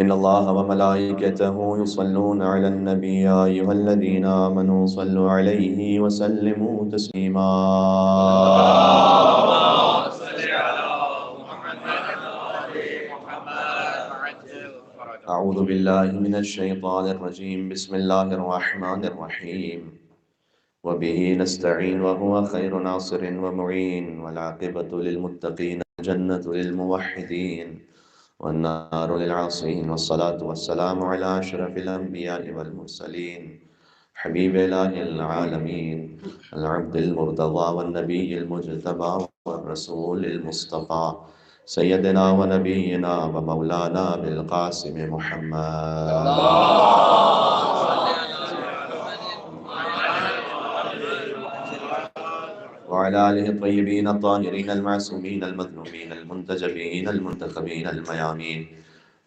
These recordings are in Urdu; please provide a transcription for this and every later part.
إن الله وملائكته يصلون على النبي يا أيها الذين آمنوا صلوا عليه وسلموا تسليما. أعوذ بالله من الشيطان الرجيم. بسم الله الرحمن الرحيم. وبه نستعين وهو خير ناصر ومعين، والعاقبة للمتقين، الجنة للموحدين والنار للعاصين، والصلاة والسلام على أشرف الأنبياء والمرسلين، حبيب إله العالمين، العبد المرتضى والنبي المجتبى والرسول المصطفى، سيدنا ونبينا ومولانا بالقاسم محمد وعلى آله الطيبين الطاهرين المعصومين المذنوبين المنتجبين المنتخبين الميامين.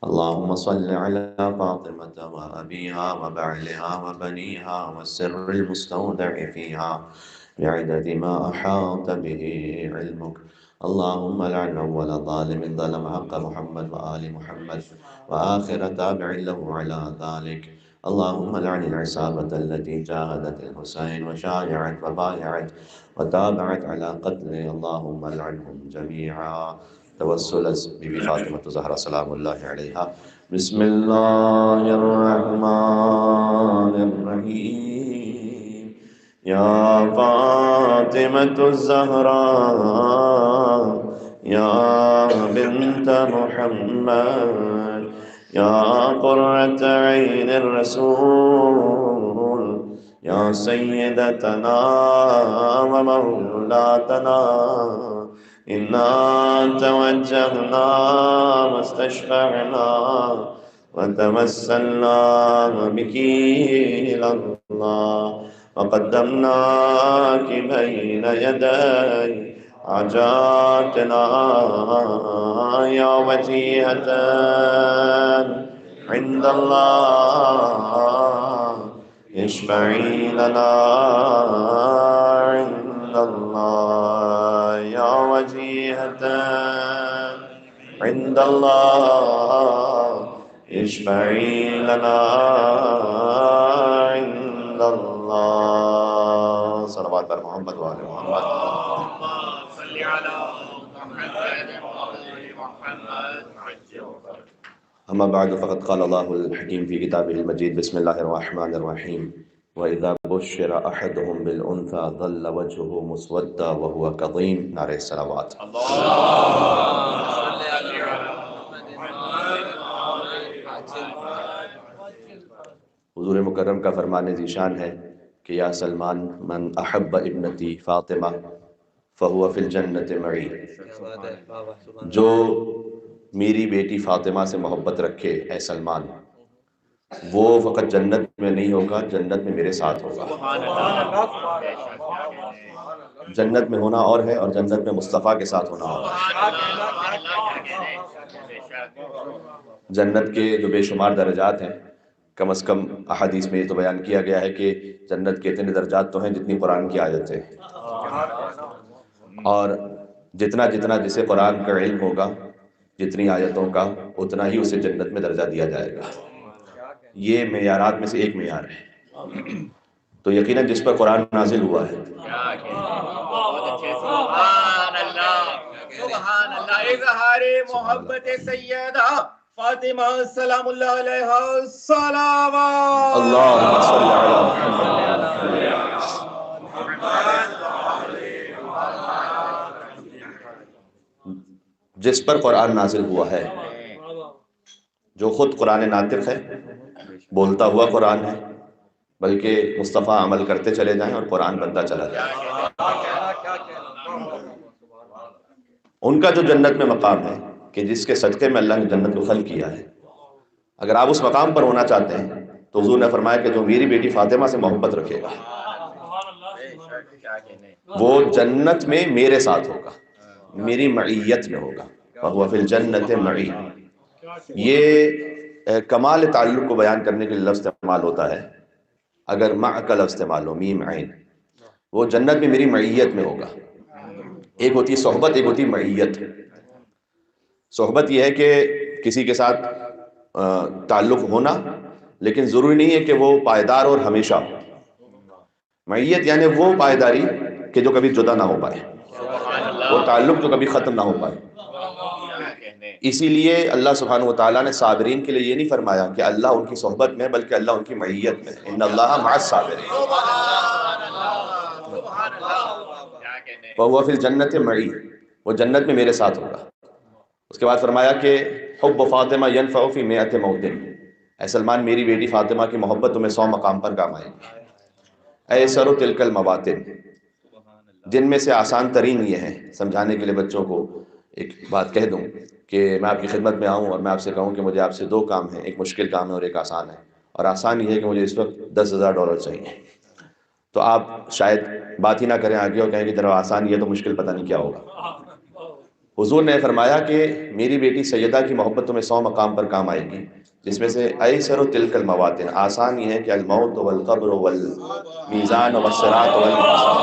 اللهم صل على فاطمة وأبيها وبعلها وبنيها والسر المستودع فيها بعدد ما أحاط به علمك. اللهم لعن أول ظالم ظلم حق محمد وآل محمد وآخر تابع له على ذلك. اللهم لعن العصابة التي جاهدت الحسين وشايعت وبايعت وتابعت على قتله. اللهم لعنهم جميعا. توسل بی فاطمة الزہرا سلام اللہ علیہا. بسم اللہ الرحمن الرحیم. یا فاطمة الزہرا یا بنت محمد یا قرة عین الرسول یا سیدتنا ومولاتنا. إنا توجهنا واستشفعنا وتوسلنا بك إلى الله وقدمناك بين يدي حاجاتنا يا وجيهة عند الله. اشفعي لنا عند الله يا وجيهة عند الله. اشفعي لنا عند الله. صلوات بر محمد وآل محمد. صل على محمد وآل محمد. أما بعد فقد قال الله الحكيم في كتابه المجيد. بسم الله الرحمن الرحيم. وإذا بشر أحدهم بالأنثى ظل وجهه مسودا وهو كظيم. نعرہ الصلوات. حضور مکرم کا فرمان ذیشان ہے کہ یا سلمان من احب ابنتی فاطمہ فہو فی الجنت معی. جو میری بیٹی فاطمہ سے محبت رکھے اے سلمان، وہ فقط جنت میں نہیں ہوگا، جنت میں میرے ساتھ ہوگا. جنت میں ہونا اور ہے، اور جنت میں مصطفیٰ کے ساتھ ہونا اور ہے. جنت کے جو بے شمار درجات ہیں، کم از کم احادیث میں یہ تو بیان کیا گیا ہے کہ جنت کے اتنے درجات تو ہیں جتنی قرآن کی آیتیں ہیں، اور جتنا جتنا جسے قرآن کا علم ہوگا، جتنی آیتوں کا، اتنا ہی اسے جنت میں درجہ دیا جائے گا. یہ معیارات میں سے ایک معیار ہے. تو یقیناً جس پر قرآن نازل ہوا ہے، سبحان اللہ. اظہار محبت سیدہ فاطمہ سلام اللہ علیہا. صلوات. اللہم صل علی محمد. جس پر قرآن نازل ہوا ہے، جو خود قرآن ناطق ہے، بولتا ہوا قرآن ہے، بلکہ مصطفیٰ عمل کرتے چلے جائیں اور قرآن بنتا چلا جائے. ان کا جو جنت میں مقام ہے کہ جس کے صدقے میں اللہ نے جنت کو خلق کیا ہے، اگر آپ اس مقام پر ہونا چاہتے ہیں تو حضور نے فرمایا کہ جو میری بیٹی فاطمہ سے محبت رکھے گا وہ جنت میں میرے ساتھ ہوگا، میری معیت میں ہوگا. وَهُوَ فِي الْجَنَّةِ مَعِي. یہ کمال تعلق کو بیان کرنے کے لیے لفظ استعمال ہوتا ہے. اگر مع کا لفظ استعمال ہو، میم عین، وہ جنت میں میری معیت میں ہوگا. ایک ہوتی ہے صحبت، ایک ہوتی ہے معیت. صحبت یہ ہے کہ کسی کے ساتھ تعلق ہونا، لیکن ضروری نہیں ہے کہ وہ پائیدار اور ہمیشہ ہو۔ معیت یعنی وہ پائیداری کہ جو کبھی جدا نہ ہو پائے، وہ تعلق جو کبھی ختم نہ ہو پائے۔ اسی لیے اللہ سبحانہ وتعالیٰ نے صابرین کے لیے یہ نہیں فرمایا کہ اللہ ان کی صحبت میں، بلکہ اللہ ان کی معیت میں، ان اللہ مع الصابرین وَهُوَ فِي الْجَنَّةِ مَعِي، وہ جنت میں میرے ساتھ ہوگا۔ اس کے بعد فرمایا کہ حب فاطمہ ينفع فی مئۃ موت، اے سلمان میری بیٹی فاطمہ کی محبت تمہیں 100 مقام پر کام آئے گی۔ ایسر تلک المواطن، جن میں سے آسان ترین یہ ہیں۔ سمجھانے کے لیے بچوں کو ایک بات کہہ دوں کہ میں آپ کی خدمت میں آؤں اور میں آپ سے کہوں کہ مجھے آپ سے 2 کام ہیں، ایک مشکل کام ہے اور ایک آسان ہے، اور آسان یہ ہے کہ مجھے اس وقت $10,000 چاہیے، تو آپ شاید بات ہی نہ کریں آگے اور کہیں کہ ذرا آسان یہ تو مشکل پتہ نہیں کیا ہوگا۔ حضور نے فرمایا کہ میری بیٹی سیدہ کی محبت تمہیں 100 مقام پر کام آئے گی، جس میں سے ایسر تلک المواطن، آسان یہ ہے کہ الموت والقبر والمیزان والصراط والحساب۔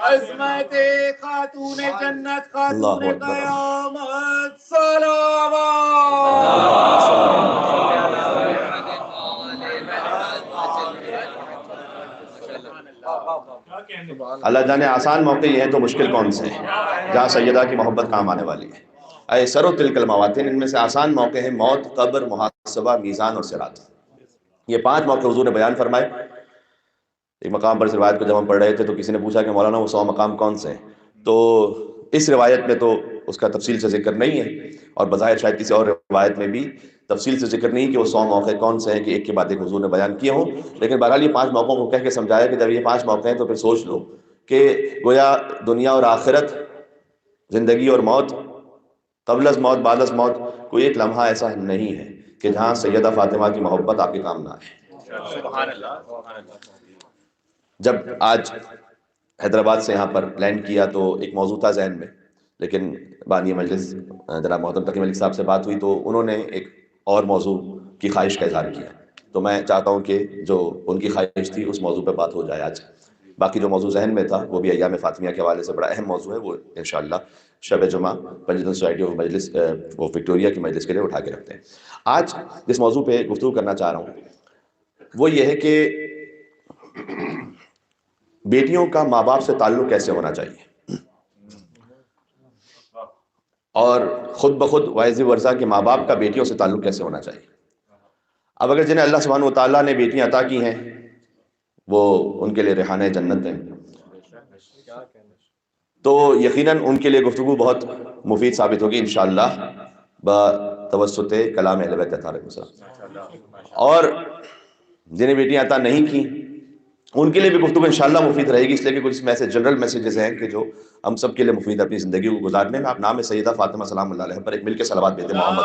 عظمت خاتون جنت، خاتون اللہ اکبر۔ قیامت، صلوات۔ اللہ جانے آسان موقع یہ ہیں تو مشکل کون سے ہیں جہاں سیدہ کی محبت کام آنے والی ہے۔ ایسر تلک المواطن، ان میں سے آسان موقع ہیں موت، قبر، محاسبہ، میزان اور صراط۔ یہ 5 موقع حضور نے بیان فرمائے۔ ایک مقام پر اس روایت کو جب ہم پڑھ رہے تھے تو کسی نے پوچھا کہ مولانا وہ 100 مقام کون سے ہیں؟ تو اس روایت میں تو اس کا تفصیل سے ذکر نہیں ہے، اور بظاہر شاید کسی اور روایت میں بھی تفصیل سے ذکر نہیں کہ وہ 100 موقع کون سے ہیں کہ ایک کے بعد ایک حضور نے بیان کیے ہوں، لیکن بہرحال یہ 5 موقعوں کو کہہ کے سمجھایا کہ جب یہ 5 موقع ہیں تو پھر سوچ لو کہ گویا دنیا اور آخرت، زندگی اور موت، قبل از موت، بعد از موت، کوئی ایک لمحہ ایسا نہیں ہے کہ جہاں سیدہ فاطمہ کی محبت آپ کے کام نہ آئے۔ سبحان اللہ۔ جب آج حیدرآباد سے یہاں پر لینڈ کیا تو ایک موضوع تھا ذہن میں، لیکن بانی مجلس جناب محترم تقی ملک صاحب سے بات ہوئی تو انہوں نے ایک اور موضوع کی خواہش کا اظہار کیا، تو میں چاہتا ہوں کہ جو ان کی خواہش تھی اس موضوع پہ بات ہو جائے آج۔ باقی جو موضوع ذہن میں تھا وہ بھی ایام فاطمیہ کے حوالے سے بڑا اہم موضوع ہے، وہ انشاءاللہ شب جمعہ پنجتن سوسائٹی آف مجلس وہ وکٹوریہ کی مجلس کے لیے اٹھا کے رکھتے ہیں۔ آج جس موضوع پہ گفتگو کرنا چاہ رہا ہوں وہ یہ ہے کہ بیٹیوں کا ماں باپ سے تعلق کیسے ہونا چاہیے، اور خود بخود وائز ورثہ کے ماں باپ کا بیٹیوں سے تعلق کیسے ہونا چاہیے۔ اب اگر جنہیں اللہ سبحانہ وتعالیٰ نے بیٹیاں عطا کی ہیں وہ ان کے لیے ریحانہ جنت ہیں، تو یقیناً ان کے لیے گفتگو بہت مفید ثابت ہوگی انشاءاللہ بتوسط کلام اہل بیت علیہ السلام۔ اور جنہیں بیٹیاں عطا نہیں کی ان کے لیے بھی گفتگو انشاءاللہ مفید رہے گی، اس لیے کہ کچھ میسج جنرل میسیجز ہیں کہ جو ہم سب کے لیے مفید اپنی زندگی کو گزارنے میں۔ آپ نام سیدہ فاطمہ سلام اللہ علیہ پر ایک مل کے صلوات بھیجتے ہیں محمد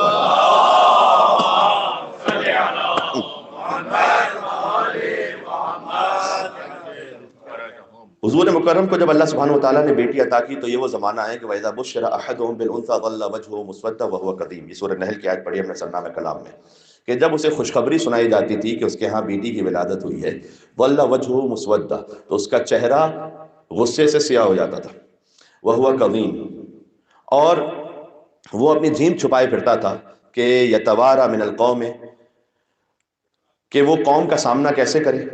حضور مکرم کو جب اللہ سبحانہ وتعالیٰ نے بیٹی عطا کی تو یہ وہ زمانہ ہے کہ وَإِذَا بُشِّرَ أَحَدُهُم بِالْأُنثىٰ ظَلَّ وَجْهُهُ مُسْوَدًّا وَهُوَ كَظِيمٌ، یہ سورہ نحل کی آیت پڑھی ہم نے سرنامہ کلام میں، کہ جب اسے خوشخبری سنائی جاتی تھی کہ اس کے ہاں بیٹی کی ولادت ہوئی ہے، ظَلَّ وَجْهُهُ مُسْوَدًّا، تو اس کا چہرہ غصے سے سیاہ ہو جاتا تھا، وَهُوَ كَظِيمٌ، اور وہ اپنی جھیم چھپائے پھرتا تھا کہ يَتَوَارَى مِنَ الْقَوْمِ، کہ وہ قوم کا سامنا کیسے کرے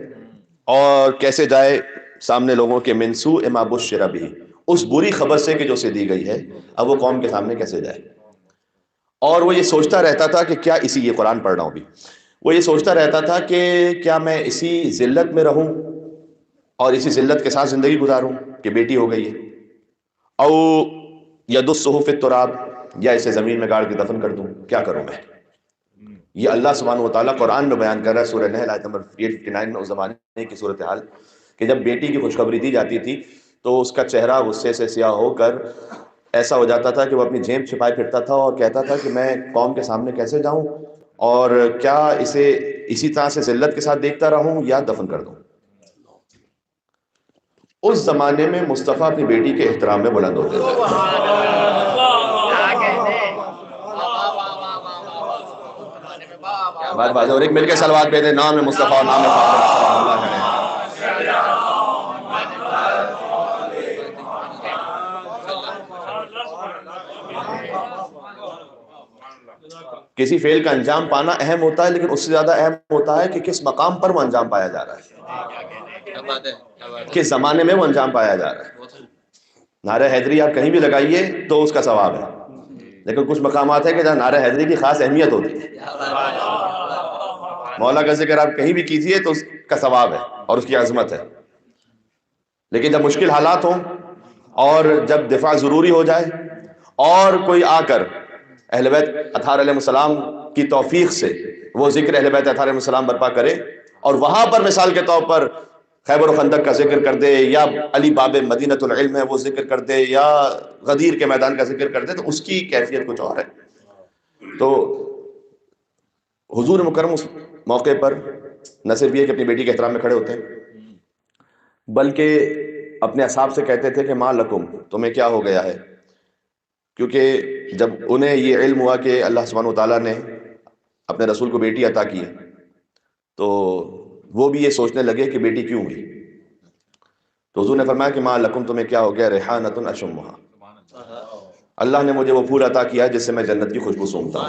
اور کیسے جائے سامنے لوگوں کے من سوء ما بشر به، اس بری خبر سے کہ جو اسے دی گئی ہے، اب وہ قوم کے سامنے کیسے جائے۔ اور وہ یہ سوچتا رہتا تھا کہ کیا اسی، یہ قرآن پڑھ رہا ہوں بھی، وہ یہ سوچتا رہتا تھا کہ کیا میں اسی ذلت میں رہوں اور اسی ذلت کے ساتھ زندگی گزاروں کہ بیٹی ہو گئی ہے، او یدسہ فی التراب، یا اسے زمین میں گاڑ کے دفن کر دوں، کیا کروں میں۔ یہ اللہ سبحانہ وتعالیٰ قرآن میں بیان کر رہا ہے سورہ نحل آیت نمبر 859 میں، اس زمانے کی صورتحال کہ جب بیٹی کی خوشخبری دی جاتی تھی تو اس کا چہرہ غصے سے سیاہ ہو کر ایسا ہو جاتا تھا کہ وہ اپنی جیب چھپائے پھرتا تھا اور کہتا تھا کہ میں قوم کے سامنے کیسے جاؤں، اور کیا اسے اسی طرح سے ذلت کے ساتھ دیکھتا رہوں یا دفن کر دوں۔ اس زمانے میں مصطفیٰ اپنی بیٹی کے احترام میں بلند ہوتے تھے۔ بات بات اور ایک مل کے صلوات بھیجیں، نام مصطفیٰ، نام فاطمہ، اللہ کسی فعل کا انجام پانا اہم ہوتا ہے، لیکن اس سے زیادہ اہم ہوتا ہے کہ کس مقام پر وہ انجام پایا جا رہا ہے، کس زمانے میں وہ انجام پایا جا رہا ہے۔ نعرہ حیدری آپ کہیں بھی لگائیے تو اس کا ثواب ہے، لیکن کچھ مقامات ہیں کہ جہاں نعرہ حیدری کی خاص اہمیت ہوتی ہے۔ مولا کا ذکر آپ کہیں بھی کیجئے تو اس کا ثواب ہے اور اس کی عظمت ہے، لیکن جب مشکل حالات ہوں اور جب دفاع ضروری ہو جائے اور کوئی آ کر اہل بیت اطہار علیہ السلام کی توفیق سے وہ ذکر اہل بیت اطہار علیہ السلام برپا کرے اور وہاں پر مثال کے طور پر خیبر و خندق کا ذکر کر دے یا علی باب مدینۃ العلم ہے وہ ذکر کر دے یا غدیر کے میدان کا ذکر کر دے تو اس کی کیفیت کچھ اور ہے۔ تو حضور مکرم اس موقع پر نہ صرف یہ کہ اپنی بیٹی کے احترام میں کھڑے ہوتے ہیں، بلکہ اپنے اصحاب سے کہتے تھے کہ ما لکم، تمہیں کیا ہو گیا ہے؟ کیونکہ جب انہیں یہ علم ہوا کہ اللہ سبحانہ وتعالیٰ نے اپنے رسول کو بیٹی عطا کی ہے تو وہ بھی یہ سوچنے لگے کہ بیٹی کیوں ہوئی؟ تو حضور نے فرمایا کہ ما لکم، تمہیں کیا ہو گیا؟ ریحانۃ اشمھا، اللہ نے مجھے وہ پھول عطا کیا ہے جس سے میں جنت کی خوشبو سونگھتا ہوں۔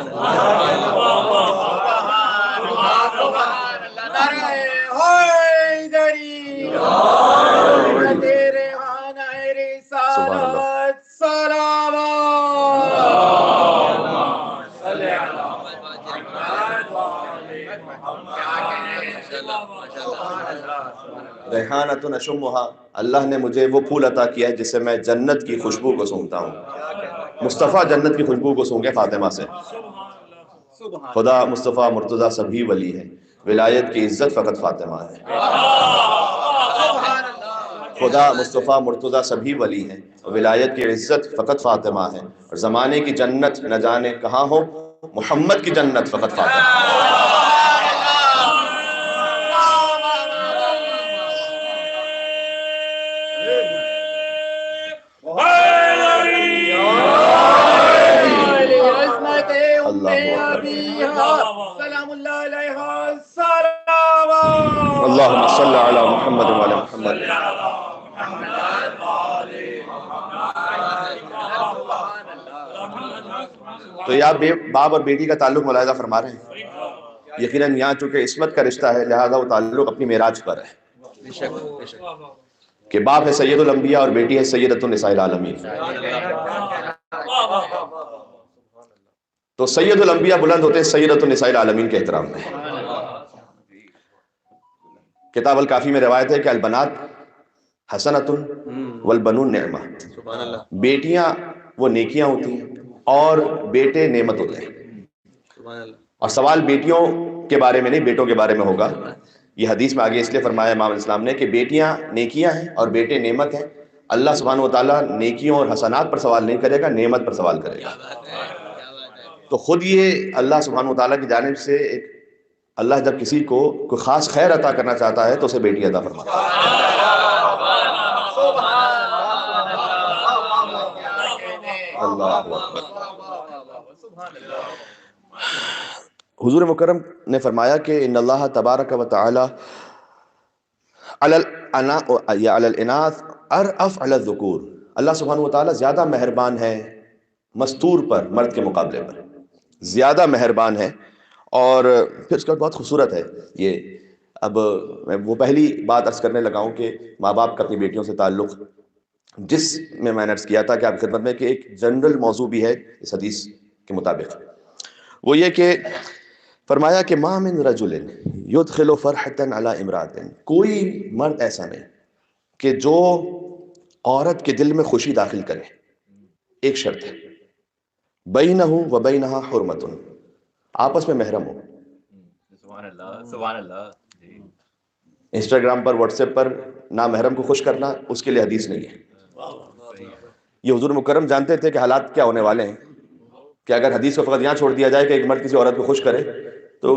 ریحانۃ اشمھا، اللہ نے مجھے وہ پھول عطا کیا ہے جس سے میں جنت کی خوشبو کو سونگھتا ہوں۔ مصطفیٰ جنت کی خوشبو کو سونگے فاطمہ سے۔ خدا مصطفیٰ مرتضیٰ سبھی ولی ہے، ولایت کی عزت فقط فاطمہ ہے۔ خدا مصطفیٰ مرتضیٰ سبھی ولی ہیں، ولایت کی عزت فقط فاطمہ ہے، اور زمانے کی جنت نہ جانے کہاں ہو، محمد کی جنت فقط فاطمہ ہے۔ اللہم صلی علی محمد وعلی محمد۔ تو یہ آپ باپ اور بیٹی کا تعلق ملاحظہ فرما رہے ہیں۔ یقیناً یہاں چونکہ عصمت کا رشتہ ہے لہذا وہ تعلق اپنی معراج پر ہے کہ باپ ہے سید الانبیاء اور بیٹی ہے سیدۃ النساء العالمین۔ تو سید الانبیاء بلند ہوتے ہیں سیدۃ النساء العالمین کے احترام میں۔ کتاب الکافی میں روایت ہے کہ البنات حسنۃ والبنون نعمہ، بیٹیاں وہ نیکیاں ہوتی ہیں اور بیٹے نعمت ہوتے ہیں۔ اور سوال بیٹیوں کے بارے میں نہیں بیٹوں کے بارے میں ہوگا۔ یہ حدیث میں آگے اس لیے فرمایا امام الاسلام نے کہ بیٹیاں نیکیاں ہیں اور بیٹے نعمت ہیں۔ اللہ سبحانہ وتعالیٰ نیکیوں اور حسنات پر سوال نہیں کرے گا، نعمت پر سوال کرے گا۔ تو خود یہ اللہ سبحانہ وتعالیٰ کی جانب سے ایک اللہ جب کسی کو کوئی خاص خیر عطا کرنا چاہتا ہے تو اسے بیٹی عطا فرماتا ہے۔ اللہ اکبر۔ حضور مکرم نے فرمایا کہ ان اللہ تبارک و تعالی علی الاناث ارأف علی الذکور، اللہ سبحانہ و تعالی زیادہ مہربان ہے مستور پر، مرد کے مقابلے پر زیادہ مہربان ہے۔ اور پھر اس کا بہت خوبصورت ہے یہ۔ اب میں وہ پہلی بات عرض کرنے لگا ہوں کہ ماں باپ کا اپنی بیٹیوں سے تعلق، جس میں نے عرض کیا تھا کہ آپ کی خدمت میں کہ ایک جنرل موضوع بھی ہے اس حدیث کے مطابق، وہ یہ کہ فرمایا کہ ما من رجل یدخل فرحۃ علی امرأۃ، کوئی مرد ایسا نہیں کہ جو عورت کے دل میں خوشی داخل کرے، ایک شرط ہے، بینہ و بینہا حرمۃ، آپس میں محرم ہو۔ سبحان اللہ سبحان اللہ۔ انسٹاگرام پر واٹس ایپ پر نامحرم کو خوش کرنا اس کے لیے حدیث نہیں ہے۔ یہ حضور مکرم جانتے تھے کہ حالات کیا ہونے والے ہیں، کہ اگر حدیث کو فقط یہاں چھوڑ دیا جائے کہ ایک مرد کسی عورت کو خوش کرے تو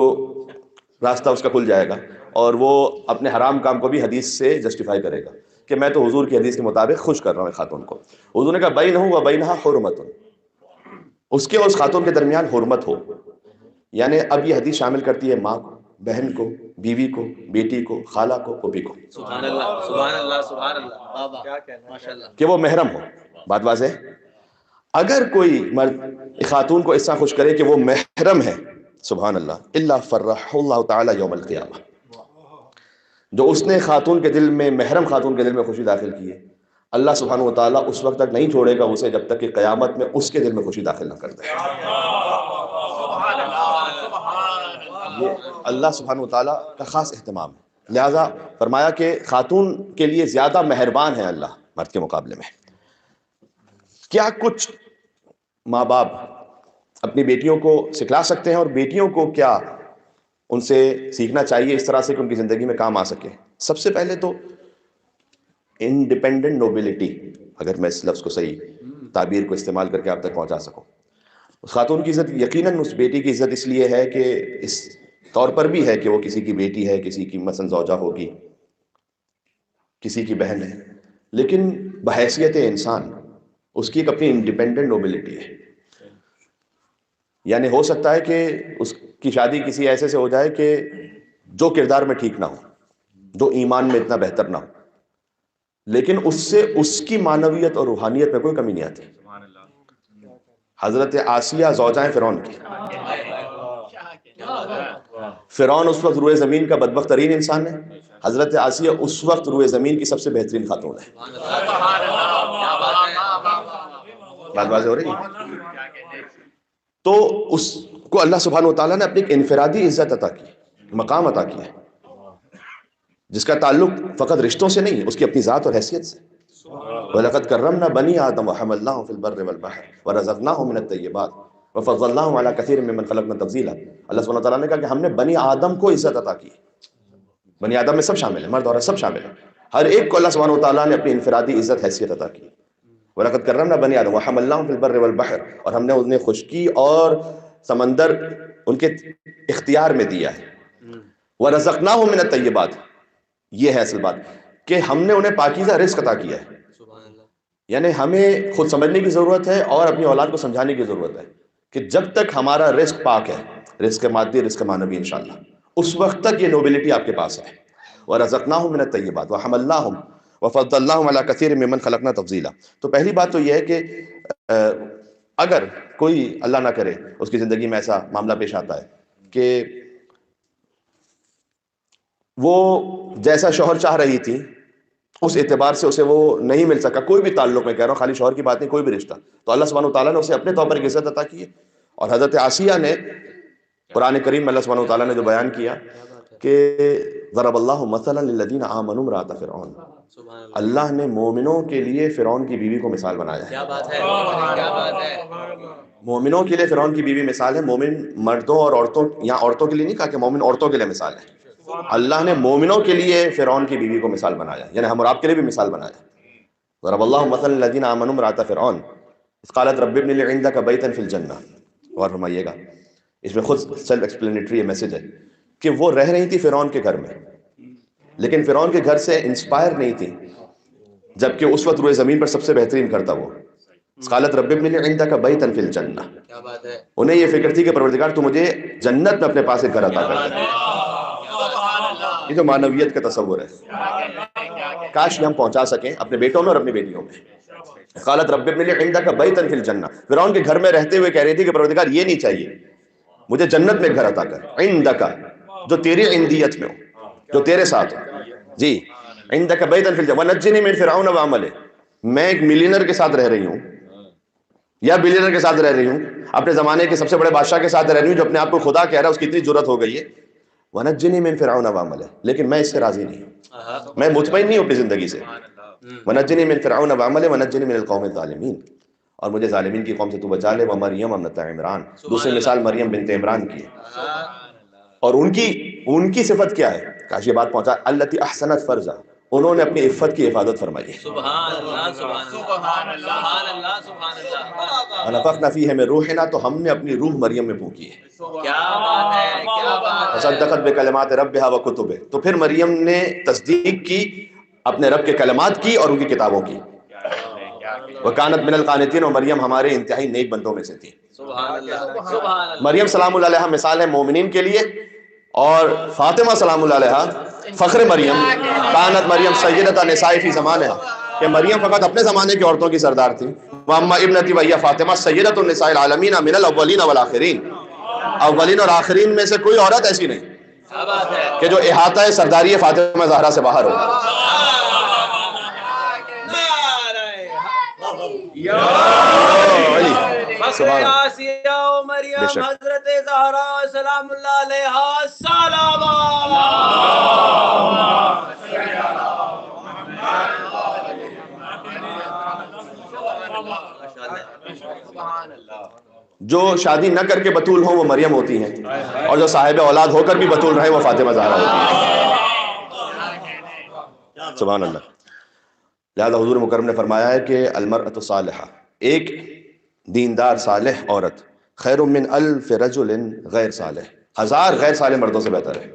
راستہ اس کا کھل جائے گا اور وہ اپنے حرام کام کو بھی حدیث سے جسٹیفائی کرے گا کہ میں تو حضور کی حدیث کے مطابق خوش کر رہا ہوں ایک خاتون کو۔ حضور نے کہا بینہ و بینہا حرمۃ، اس کے اور اس خاتون کے درمیان حرمت ہو، یعنی اب یہ حدیث شامل کرتی ہے ماں کو، بہن کو، بیوی کو، بیٹی کو، خالہ کو، پھوپھی کو، سبحان اللہ سبحان اللہ سبحان اللہ، کیا کہنا، ماشاءاللہ، کہ وہ محرم ہو۔ بات واضح ہے؟ اگر کوئی مرد خاتون کو اس طرح خوش کرے کہ وہ محرم ہے، سبحان اللہ، الا فرح اللہ تعالی یوم القیامہ، جو اس نے خاتون کے دل میں، محرم خاتون کے دل میں خوشی داخل کی ہے، اللہ سبحانہ و تعالیٰ اس وقت تک نہیں چھوڑے گا اسے جب تک کہ قیامت میں اس کے دل میں خوشی داخل نہ کر دے۔ یہ اللہ سبحانہ و تعالیٰ کا خاص اہتمام ہے، لہٰذا فرمایا کہ خاتون کے لیے زیادہ مہربان ہے اللہ مرد کے مقابلے میں۔ کیا کچھ ماں باپ اپنی بیٹیوں کو سکھلا سکتے ہیں، اور بیٹیوں کو کیا ان سے سیکھنا چاہیے اس طرح سے کہ ان کی زندگی میں کام آ سکے؟ سب سے پہلے تو انڈیپینڈنٹ نوبلٹی، اگر میں اس لفظ کو صحیح تعبیر کو استعمال کر کے آپ تک پہنچا سکوں، اس خاتون کی عزت یقیناً اس بیٹی کی عزت اس لیے ہے کہ اس طور پر بھی ہے کہ وہ کسی کی بیٹی ہے، کسی کی مثلا زوجہ ہوگی، کسی کی بہن ہے، لیکن بحیثیت انسان اس کی ایک اپنی انڈیپینڈنٹ نوبلٹی ہے۔ یعنی ہو سکتا ہے کہ اس کی شادی کسی ایسے سے ہو جائے کہ جو کردار میں ٹھیک نہ ہو، جو ایمان میں اتنا بہتر نہ ہو، لیکن اس سے اس کی معنویت اور روحانیت میں کوئی کمی نہیں آتی۔ حضرت آسیہ زوجائیں فرعون کی، فرعون اس وقت روئے زمین کا بدبخت ترین انسان ہے، حضرت آسیہ اس وقت روئے زمین کی سب سے بہترین خاتون ہے۔ بات واضح ہو رہی ہے؟ تو اس کو اللہ سبحانہ و تعالیٰ نے اپنی ایک انفرادی عزت عطا کی، مقام عطا کیا ہے، جس کا تعلق فقط رشتوں سے نہیں ہے، اس کی اپنی ذات اور حیثیت سے۔ وَلَقَدْ كَرَّمْنَا بَنِي آدَمَ وَحَمَلْنَاهُمْ فِي الْبَرِّ وَالْبَحْرِ وَرَزَقْنَاهُمْ مِنَ الطَّيِّبَاتِ وَفَضَّلْنَاهُمْ عَلَى كَثِيرٍ مِّمَّنْ خَلَقْنَا تَفْضِيلًا۔ اللہ سبحانہ وتعالیٰ نے کہا کہ ہم نے بنی آدم کو عزت عطا کی، بنی آدم میں سب شامل ہیں، مرد عورت سب شامل ہیں، ہر ایک کو اللہ سبحانہ وتعالیٰ نے اپنی انفرادی عزت حیثیت عطا کی۔ وَلَقَدْ كَرَّمْنَا بَنِي آدَمَ وَحَمَلْنَاهُمْ فِي الْبَرِّ وَالْبَحْرِ، اور ہم نے انہیں خشکی اور سمندر ان کے اختیار میں دیا ہے۔ وَرَزَقْنَاهُمْ مِنَ الطَّيِّبَاتِ، یہ ہے اصل بات کہ ہم نے انہیں پاکیزہ رزق عطا کیا ہے۔ یعنی ہمیں خود سمجھنے کی ضرورت ہے اور اپنی اولاد کو سمجھانے کی ضرورت ہے کہ جب تک ہمارا رزق پاک ہے، رزق مادی، رزق معنوی انشاءاللہ، اس وقت تک یہ نوبلٹی آپ کے پاس ہے۔ وَرَزَقْنَاهُمْ مِنَ الطَّيِّبَاتِ وَحَمَلْنَاهُمْ وَفَضَّلْنَاهُمْ عَلَى كَثِيرٍ مِّمَّنْ خَلَقْنَا تَفْضِيلًا۔ تو پہلی بات تو یہ ہے کہ اگر کوئی اللہ نہ کرے اس کی زندگی میں ایسا معاملہ پیش آتا ہے کہ وہ جیسا شوہر چاہ رہی تھی اس اعتبار سے اسے وہ نہیں مل سکا، کوئی بھی تعلق میں کہہ رہا ہوں، خالی شوہر کی بات نہیں، کوئی بھی رشتہ، تو اللہ سبحانہ وتعالیٰ نے اسے اپنے طور پر ایک عزت عطا کی ہے۔ اور حضرت آسیہ نے قرآن کریم میں اللہ سبحانہ وتعالیٰ نے جو بیان کیا کہ ضرب اللہ مثلا للذین آمنوا امرأۃ فرعون، اللہ نے مومنوں کے لیے فرعون کی بیوی کو مثال بنایا ہے۔ کیا بات ہے، کیا بات ہے۔ مومنوں کے لیے فرعون کی بیوی مثال ہے، مومن مردوں اور عورتوں، یہاں عورتوں کے لیے نہیں کہا کہ مومن عورتوں کے لیے مثال ہے، اللہ نے مومنوں کے لیے فرعون کی بیوی کو مثال بنایا، یعنی ہم اور آپ کے لیے بھی مثال بنایا۔ ضرب اللہ مثلا الذین آمنوا امرأۃ فرعون اذ قالت رب ابن لی عندک بیتا فی الجنہ۔ اور فرمائیے گا، اس میں خود سیلف ایکسپلینیٹری میسج ہے کہ وہ رہ رہی تھی فرعون کے گھر میں، لیکن فرعون کے گھر سے انسپائر نہیں تھی، جبکہ اس وقت روئے زمین پر سب سے بہترین گھر تھا وہ۔ قالت رب ابن لی عندک بیتا فی الجنہ، کیا بات ہے۔ انہیں یہ فکر تھی کہ پروردگار تو مجھے جنت میں اپنے پاس ایک گھر عطا کر دے۔ یہ جو معنویت کا تصور ہے، کاش یہ ہم پہنچا سکیں اپنے بیٹوں میں اور اپنی بیٹیوں میں۔ قالت رب ابن لی عندک بیتا فی الجنہ، فرعون کے گھر میں رہتے ہوئے کہہ رہی تھی کہ پروردگار یہ نہیں چاہیے، مجھے جنت میں ایک گھر عطا کر، عندک، جو تیری عندیت میں ہو، جو تیرے ساتھ ہو، جی، عندک بیتا فی الجنہ ونجنی من فرعون وعملہ، میں ایک ملینر کے ساتھ رہ رہی ہوں یا بلینر کے ساتھ رہ رہی ہوں، اپنے زمانے کے سب سے بڑے بادشاہ کے ساتھ رہ رہی ہوں جو اپنے آپ کو خدا کہہ رہا ہے، اس کی اتنی جرت ہو گئی ہے، ونجنی من فرعون وعملہ، لیکن میں اس سے راضی نہیں ہوں، میں مطمئن نہیں ہوں اپنی زندگی سے۔ ونجنی من فرعون وعملہ ونجنی من القوم الظالمین، اور مجھے ظالمین کی قوم سے تو بچا لے، ومریم ابنۃ عمران، دوسری مثال مریم بنت عمران کی ہے، اور ان کی صفت کیا ہے، کاش یہ بات پہنچا، التی احسنت فرجہ، انہوں نے اپنی عفت کی حفاظت فرمائی ہے۔ سبحان اللہ، سبحان اللہ، سبحان اللہ، سبحان اللہ۔ ونفخنا فیہ من روحنا، تو ہم نے اپنی روح مریم میں پھونکی ہے۔ کیا بات ہے، کیا بات ہے۔ فصدقت بکلمات ربہا وکتبہ، تو پھر مریم نے تصدیق کی اپنے رب کے کلمات کی اور ان کی کتابوں کی۔ وکانت من القانتین، اور مریم ہمارے انتہائی نیک بندوں میں سے تھی۔ سبحان اللہ، سبحان اللہ۔ مریم سلام اللہ علیہا مثال ہے مومنین کے لیے، اور فاطمہ سلام اللہ علیہا فخر مریم، کانت مریم سیدۃ نساء فی زمانہا، کہ مریم فقط اپنے زمانے کی عورتوں کی سردار تھی. واما ابنتی وہی فاطمہ سیدۃ النساء العالمین من الاولین والآخرین، اولین اور آخرین میں سے کوئی عورت ایسی نہیں کہ جو احاطہ سرداری فاطمہ زہرا سے باہر ہو. آسیہ و مریم حضرت زہرا سلام اللہ علیہا سلام جو شادی نہ کر کے بطول ہوں وہ مریم ہوتی ہیں، اور جو صاحب اولاد ہو کر بھی بطول رہے وہ فاطمہ زہرا ہوتی ہیں. سبحان اللہ. لہذا حضور مکرم نے فرمایا ہے کہ المرأة صالحہ، ایک دیندار صالح عورت، خیر من الف رجل غیر صالح، 1000 غیر صالح مردوں سے بہتر ہے.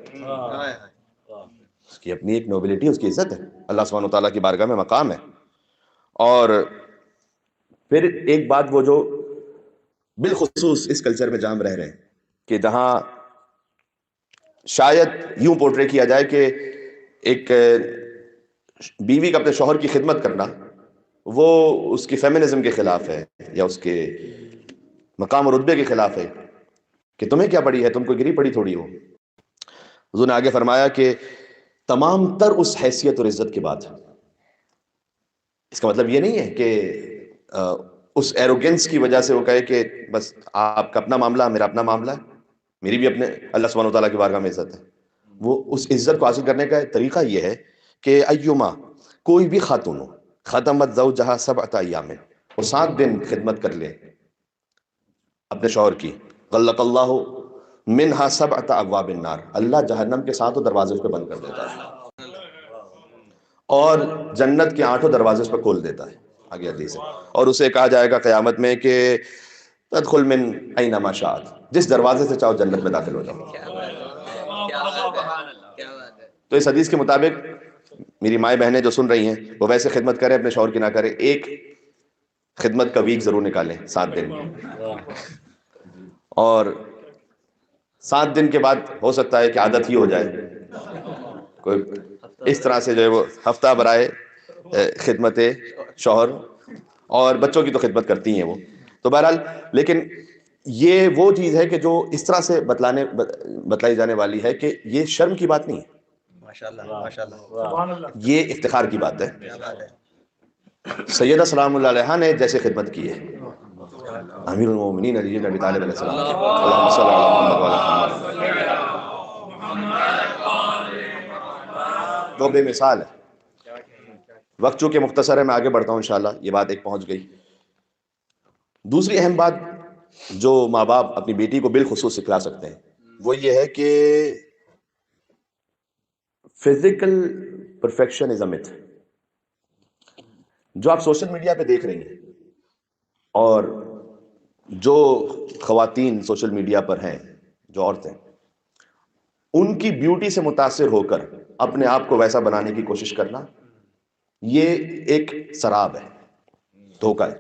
اس کی اپنی ایک نوبلٹی، اس کی عزت ہے، اللہ سبحانہ وتعالیٰ کی بارگاہ میں مقام ہے. اور پھر ایک بات وہ جو بالخصوص اس کلچر میں جام رہ رہے ہیں کہ جہاں شاید یوں پورٹرے کیا جائے کہ ایک بیوی کا اپنے شوہر کی خدمت کرنا وہ اس کی فیمنزم کے خلاف ہے یا اس کے مقام و رتبے کے خلاف ہے، کہ تمہیں کیا پڑی ہے، تم کوئی گری پڑی تھوڑی ہو. حضور نے آگے فرمایا کہ تمام تر اس حیثیت اور عزت کے بعد، اس کا مطلب یہ نہیں ہے کہ اس ایروگنس کی وجہ سے وہ کہے کہ بس آپ کا اپنا معاملہ میرا اپنا معاملہ ہے، میری بھی اپنے اللہ سبحانہ وتعالیٰ کی بارگاہ میں عزت ہے. وہ اس عزت کو حاصل کرنے کا طریقہ یہ ہے کہ ایما، کوئی بھی خاتون ہو، خدمت زوجہا 7 ایام، وہ 7 دن خدمت کر لے اپنے شوہر کی، غلق اللہ منہا 7 ابواب النار، اللہ جہنم کے 7 دروازے اس پہ بند کر دیتا ہے اور جنت کے 8 دروازے اس پہ کھول دیتا ہے. آگے حدیث ہے. اور اسے کہا جائے گا قیامت میں کہ تدخل من اینما شاءت، جس دروازے سے چاہو جنت میں داخل ہو جاؤ. تو اس حدیث کے مطابق میری مائیں بہنیں جو سن رہی ہیں وہ ویسے خدمت کریں، اپنے شوہر کی نہ کریں. ایک خدمت کا ویک ضرور نکالیں 7 دن، اور 7 دن کے بعد ہو سکتا ہے کہ عادت ہی ہو جائے، کوئی اس طرح سے جو ہے وہ ہفتہ برائے خدمت شوہر، اور بچوں کی تو خدمت کرتی ہیں وہ. تو بہرحال لیکن یہ وہ چیز ہے کہ جو اس طرح سے بتلائی جانے والی ہے کہ یہ شرم کی بات نہیں ہے، یہ افتخار کی بات ہے. سیدہ سلام اللہ علیہا نے جیسے خدمت کی ہے امیر المومنین علی بن ابی طالب علیہ السلام کی، اللہم صل علی محمد وعلی محمد، وہ بے مثال ہے. وقت چونکہ مختصر ہے میں آگے بڑھتا ہوں انشاءاللہ، یہ بات ایک پہنچ گئی. دوسری اہم بات جو ماں باپ اپنی بیٹی کو بالخصوص سکھلا سکتے ہیں وہ یہ ہے کہ physical perfection is a myth. جو آپ سوشل میڈیا پہ دیکھ رہی ہیں اور جو خواتین سوشل میڈیا پر ہیں، جو عورتیں، ان کی بیوٹی سے متاثر ہو کر اپنے آپ کو ویسا بنانے کی کوشش کرنا، یہ ایک سراب ہے، دھوکہ ہے.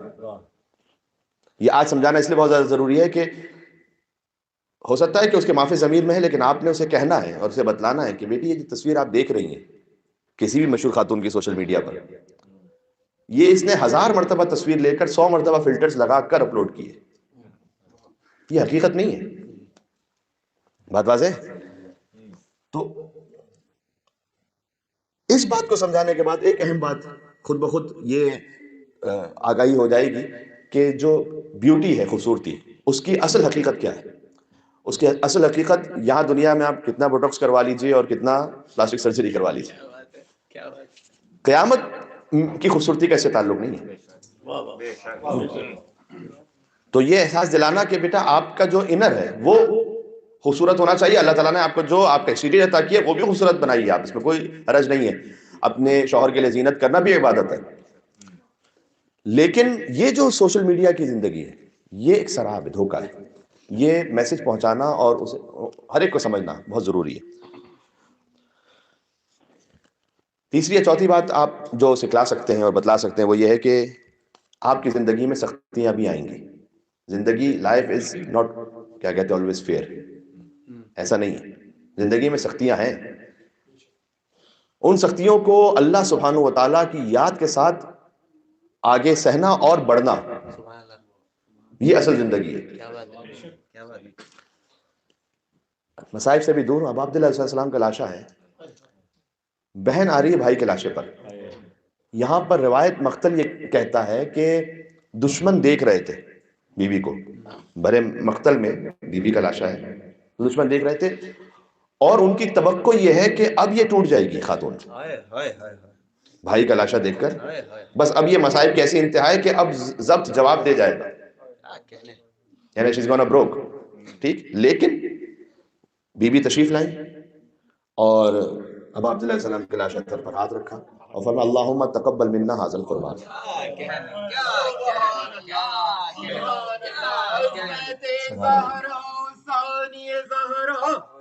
یہ آج سمجھانا اس لیے بہت زیادہ ضروری ہے کہ ہو سکتا ہے کہ اس کے معافی ضمیر میں ہے، لیکن آپ نے اسے کہنا ہے اور اسے بتلانا ہے کہ بیٹی یہ جو تصویر آپ دیکھ رہی ہیں کسی بھی مشہور خاتون کی سوشل میڈیا پر، یہ اس نے 1000 مرتبہ تصویر لے کر 100 مرتبہ فلٹرز لگا کر اپلوڈ کی ہے، یہ حقیقت نہیں ہے. بات واضح؟ تو اس بات کو سمجھانے کے بعد ایک اہم بات خود بخود یہ آگاہی ہو جائے گی کہ جو بیوٹی ہے، خوبصورتی، اس کی اصل حقیقت کیا ہے. اس کی اصل حقیقت یہاں دنیا میں آپ کتنا بوٹوکس کروا لیجئے اور کتنا پلاسٹک سرجری کروا لیجئے، قیامت کی خوبصورتی کا اس سے تعلق نہیں ہے. تو یہ احساس دلانا کہ بیٹا آپ کا جو انر ہے وہ خوبصورت ہونا چاہیے. اللہ تعالیٰ نے آپ کو جو آپ کا ایکسٹیریئر عطا کیا ہے وہ بھی خوبصورت بنائی ہے، آپ اس میں کوئی حرج نہیں ہے. اپنے شوہر کے لیے زینت کرنا بھی عبادت ہے. لیکن یہ جو سوشل میڈیا کی زندگی ہے یہ ایک سراب ہے، دھوکہ ہے. یہ میسج پہنچانا اور اسے ہر ایک کو سمجھنا بہت ضروری ہے. تیسری یا چوتھی بات آپ جو سکھلا سکتے ہیں اور بتلا سکتے ہیں وہ یہ ہے کہ آپ کی زندگی میں سختیاں بھی آئیں گی. زندگی، لائف از ناٹ کیا کہتے ہیں آلویز فیئر، ایسا نہیں ہے. زندگی میں سختیاں ہیں، ان سختیوں کو اللہ سبحانہ و تعالیٰ کی یاد کے ساتھ آگے سہنا اور بڑھنا، سبحان اللہ، یہ اصل زندگی ہے. کیا بات ہے، کیا بات ہے. مصائب سے بھی دور ہوں. اب عبداللہ علیہ السلام کا لاشا ہے، بہن آ رہی ہے بھائی کے لاشے پر. یہاں پر روایت مقتل یہ کہتا ہے کہ دشمن دیکھ رہے تھے بیوی کو، بھرے مقتل میں بیوی کا لاشا ہے، دشمن دیکھ رہے تھے اور ان کی توقع یہ ہے کہ اب یہ ٹوٹ جائے گی خاتون بھائی کا لاشا دیکھ کر. بس اب یہ مصائب کی ایسی انتہا ہے کہ اب ضبط جواب دے جائے گا، یعنی she's gonna broke. ٹھیک، لیکن بی بی تشریف لائیں اور اب عبداللہ علیہ السلام کے لاشا سر پر ہاتھ رکھا اور فرمایا اللہم تقبل منا ھذا القربان.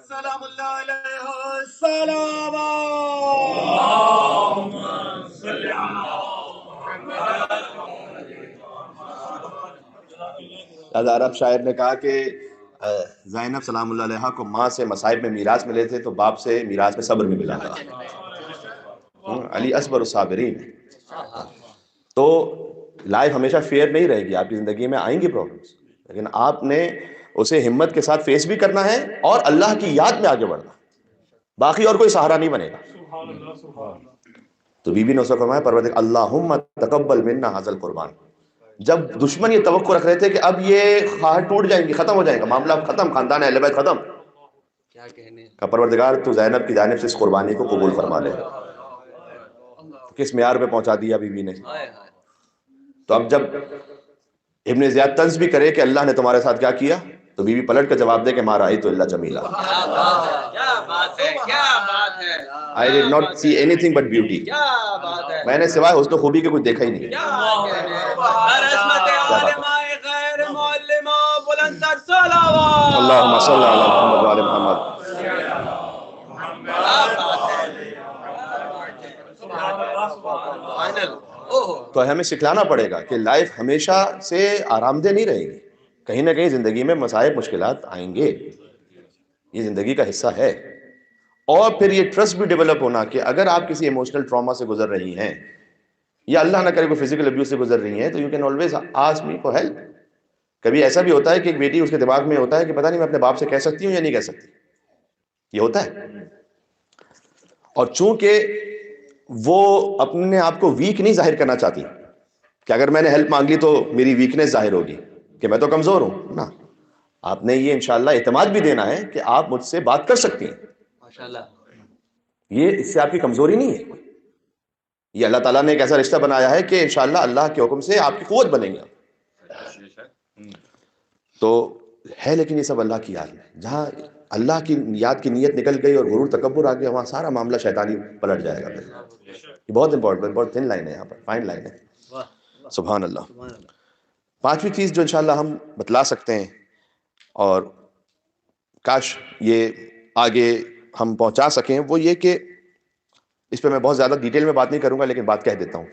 سلام اللہ علیہ السلام. عرب شاعر نے کہا کہ زینب سلام اللہ علیہ کو ماں سے مصائب میں میراث ملے تھے تو باپ سے میراث میں صبر میں ملا تھا. علی اصبر الصابرین. تو لائف ہمیشہ فیئر نہیں رہے گی، آپ کی زندگی میں آئیں گی پرابلمس، لیکن آپ نے اسے ہمت کے ساتھ فیس بھی کرنا ہے اور اللہ کی یاد میں آگے بڑھنا، باقی اور کوئی سہارا نہیں بنے گا. تو بی بی نے اسے فرمایا پروردگار اللہم تقبل منا ھذا القربان. جب دشمن یہ توقع رکھ رہے تھے کہ اب یہ خواہر ٹوٹ جائیں گی، ختم ہو جائے گا، معاملہ ختم، خاندان اہل بیت ختم، کیا کہنے. کہ پروردگار تو زینب کی جانب سے اس قربانی کو قبول فرما لے. کس معیار پہ پہنچا دیا بی بی نے. تو اب جب ابن زیاد طنز بھی کرے کہ اللہ نے تمہارے ساتھ کیا کیا، تو بی بی پلٹ کر جواب دے کہ ما رأیت الا جمیلا. کیا بات ہے، کیا بات ہے. I did not see anything but beauty. کیا بات ہے. میں نے سوائے حسن و خوبی کے کچھ دیکھا ہی نہیں. کیا کہنے. عظمت عالمہ غیر معلمہ بلند تر صلوات. اللہم صلی علی محمد وعلی محمد. تو ہمیں سکھلانا پڑے گا کہ لائف ہمیشہ سے آرام دہ نہیں رہے گی، کہیں نہ کہیں زندگی میں مصائب مشکلات آئیں گے، یہ زندگی کا حصہ ہے. اور پھر یہ ٹرسٹ بھی ڈیولپ ہونا کہ اگر آپ کسی ایموشنل ٹراما سے گزر رہی ہیں یا اللہ نہ کرے کوئی فزیکل ابیوز سے گزر رہی ہیں تو you can always ask me for help. کبھی ایسا بھی ہوتا ہے کہ ایک بیٹی اس کے دماغ میں ہوتا ہے کہ پتہ نہیں میں اپنے باپ سے کہہ سکتی ہوں یا نہیں کہہ سکتی، یہ ہوتا ہے. اور چونکہ وہ اپنے آپ کو ویک نہیں ظاہر کرنا چاہتی کہ اگر میں نے ہیلپ مانگ لی تو میری ویکنس ظاہر ہوگی کہ میں تو کمزور ہوں نا، آپ نے یہ انشاءاللہ اعتماد بھی دینا ہے کہ آپ مجھ سے بات کر سکتی ہیں. ماشاءاللہ. یہ اس سے آپ کی کمزوری نہیں ہے، یہ اللہ تعالیٰ نے ایک ایسا رشتہ بنایا ہے کہ انشاءاللہ اللہ کے حکم سے آپ کی قوت بنے گی. تو ہے، لیکن یہ سب اللہ کی یاد میں، جہاں اللہ کی یاد کی نیت نکل گئی اور غرور تکبر آ گیا وہاں سارا معاملہ شیطانی پلٹ جائے گا. یہ بہت امپورٹنٹ، بہت تھن لائن ہے، یہاں پر فائن لائن ہے. سبحان اللہ. پانچویں چیز جو انشاءاللہ ہم بتلا سکتے ہیں اور کاش یہ آگے ہم پہنچا سکیں، وہ یہ کہ اس پہ میں بہت زیادہ ڈیٹیل میں بات نہیں کروں گا لیکن بات کہہ دیتا ہوں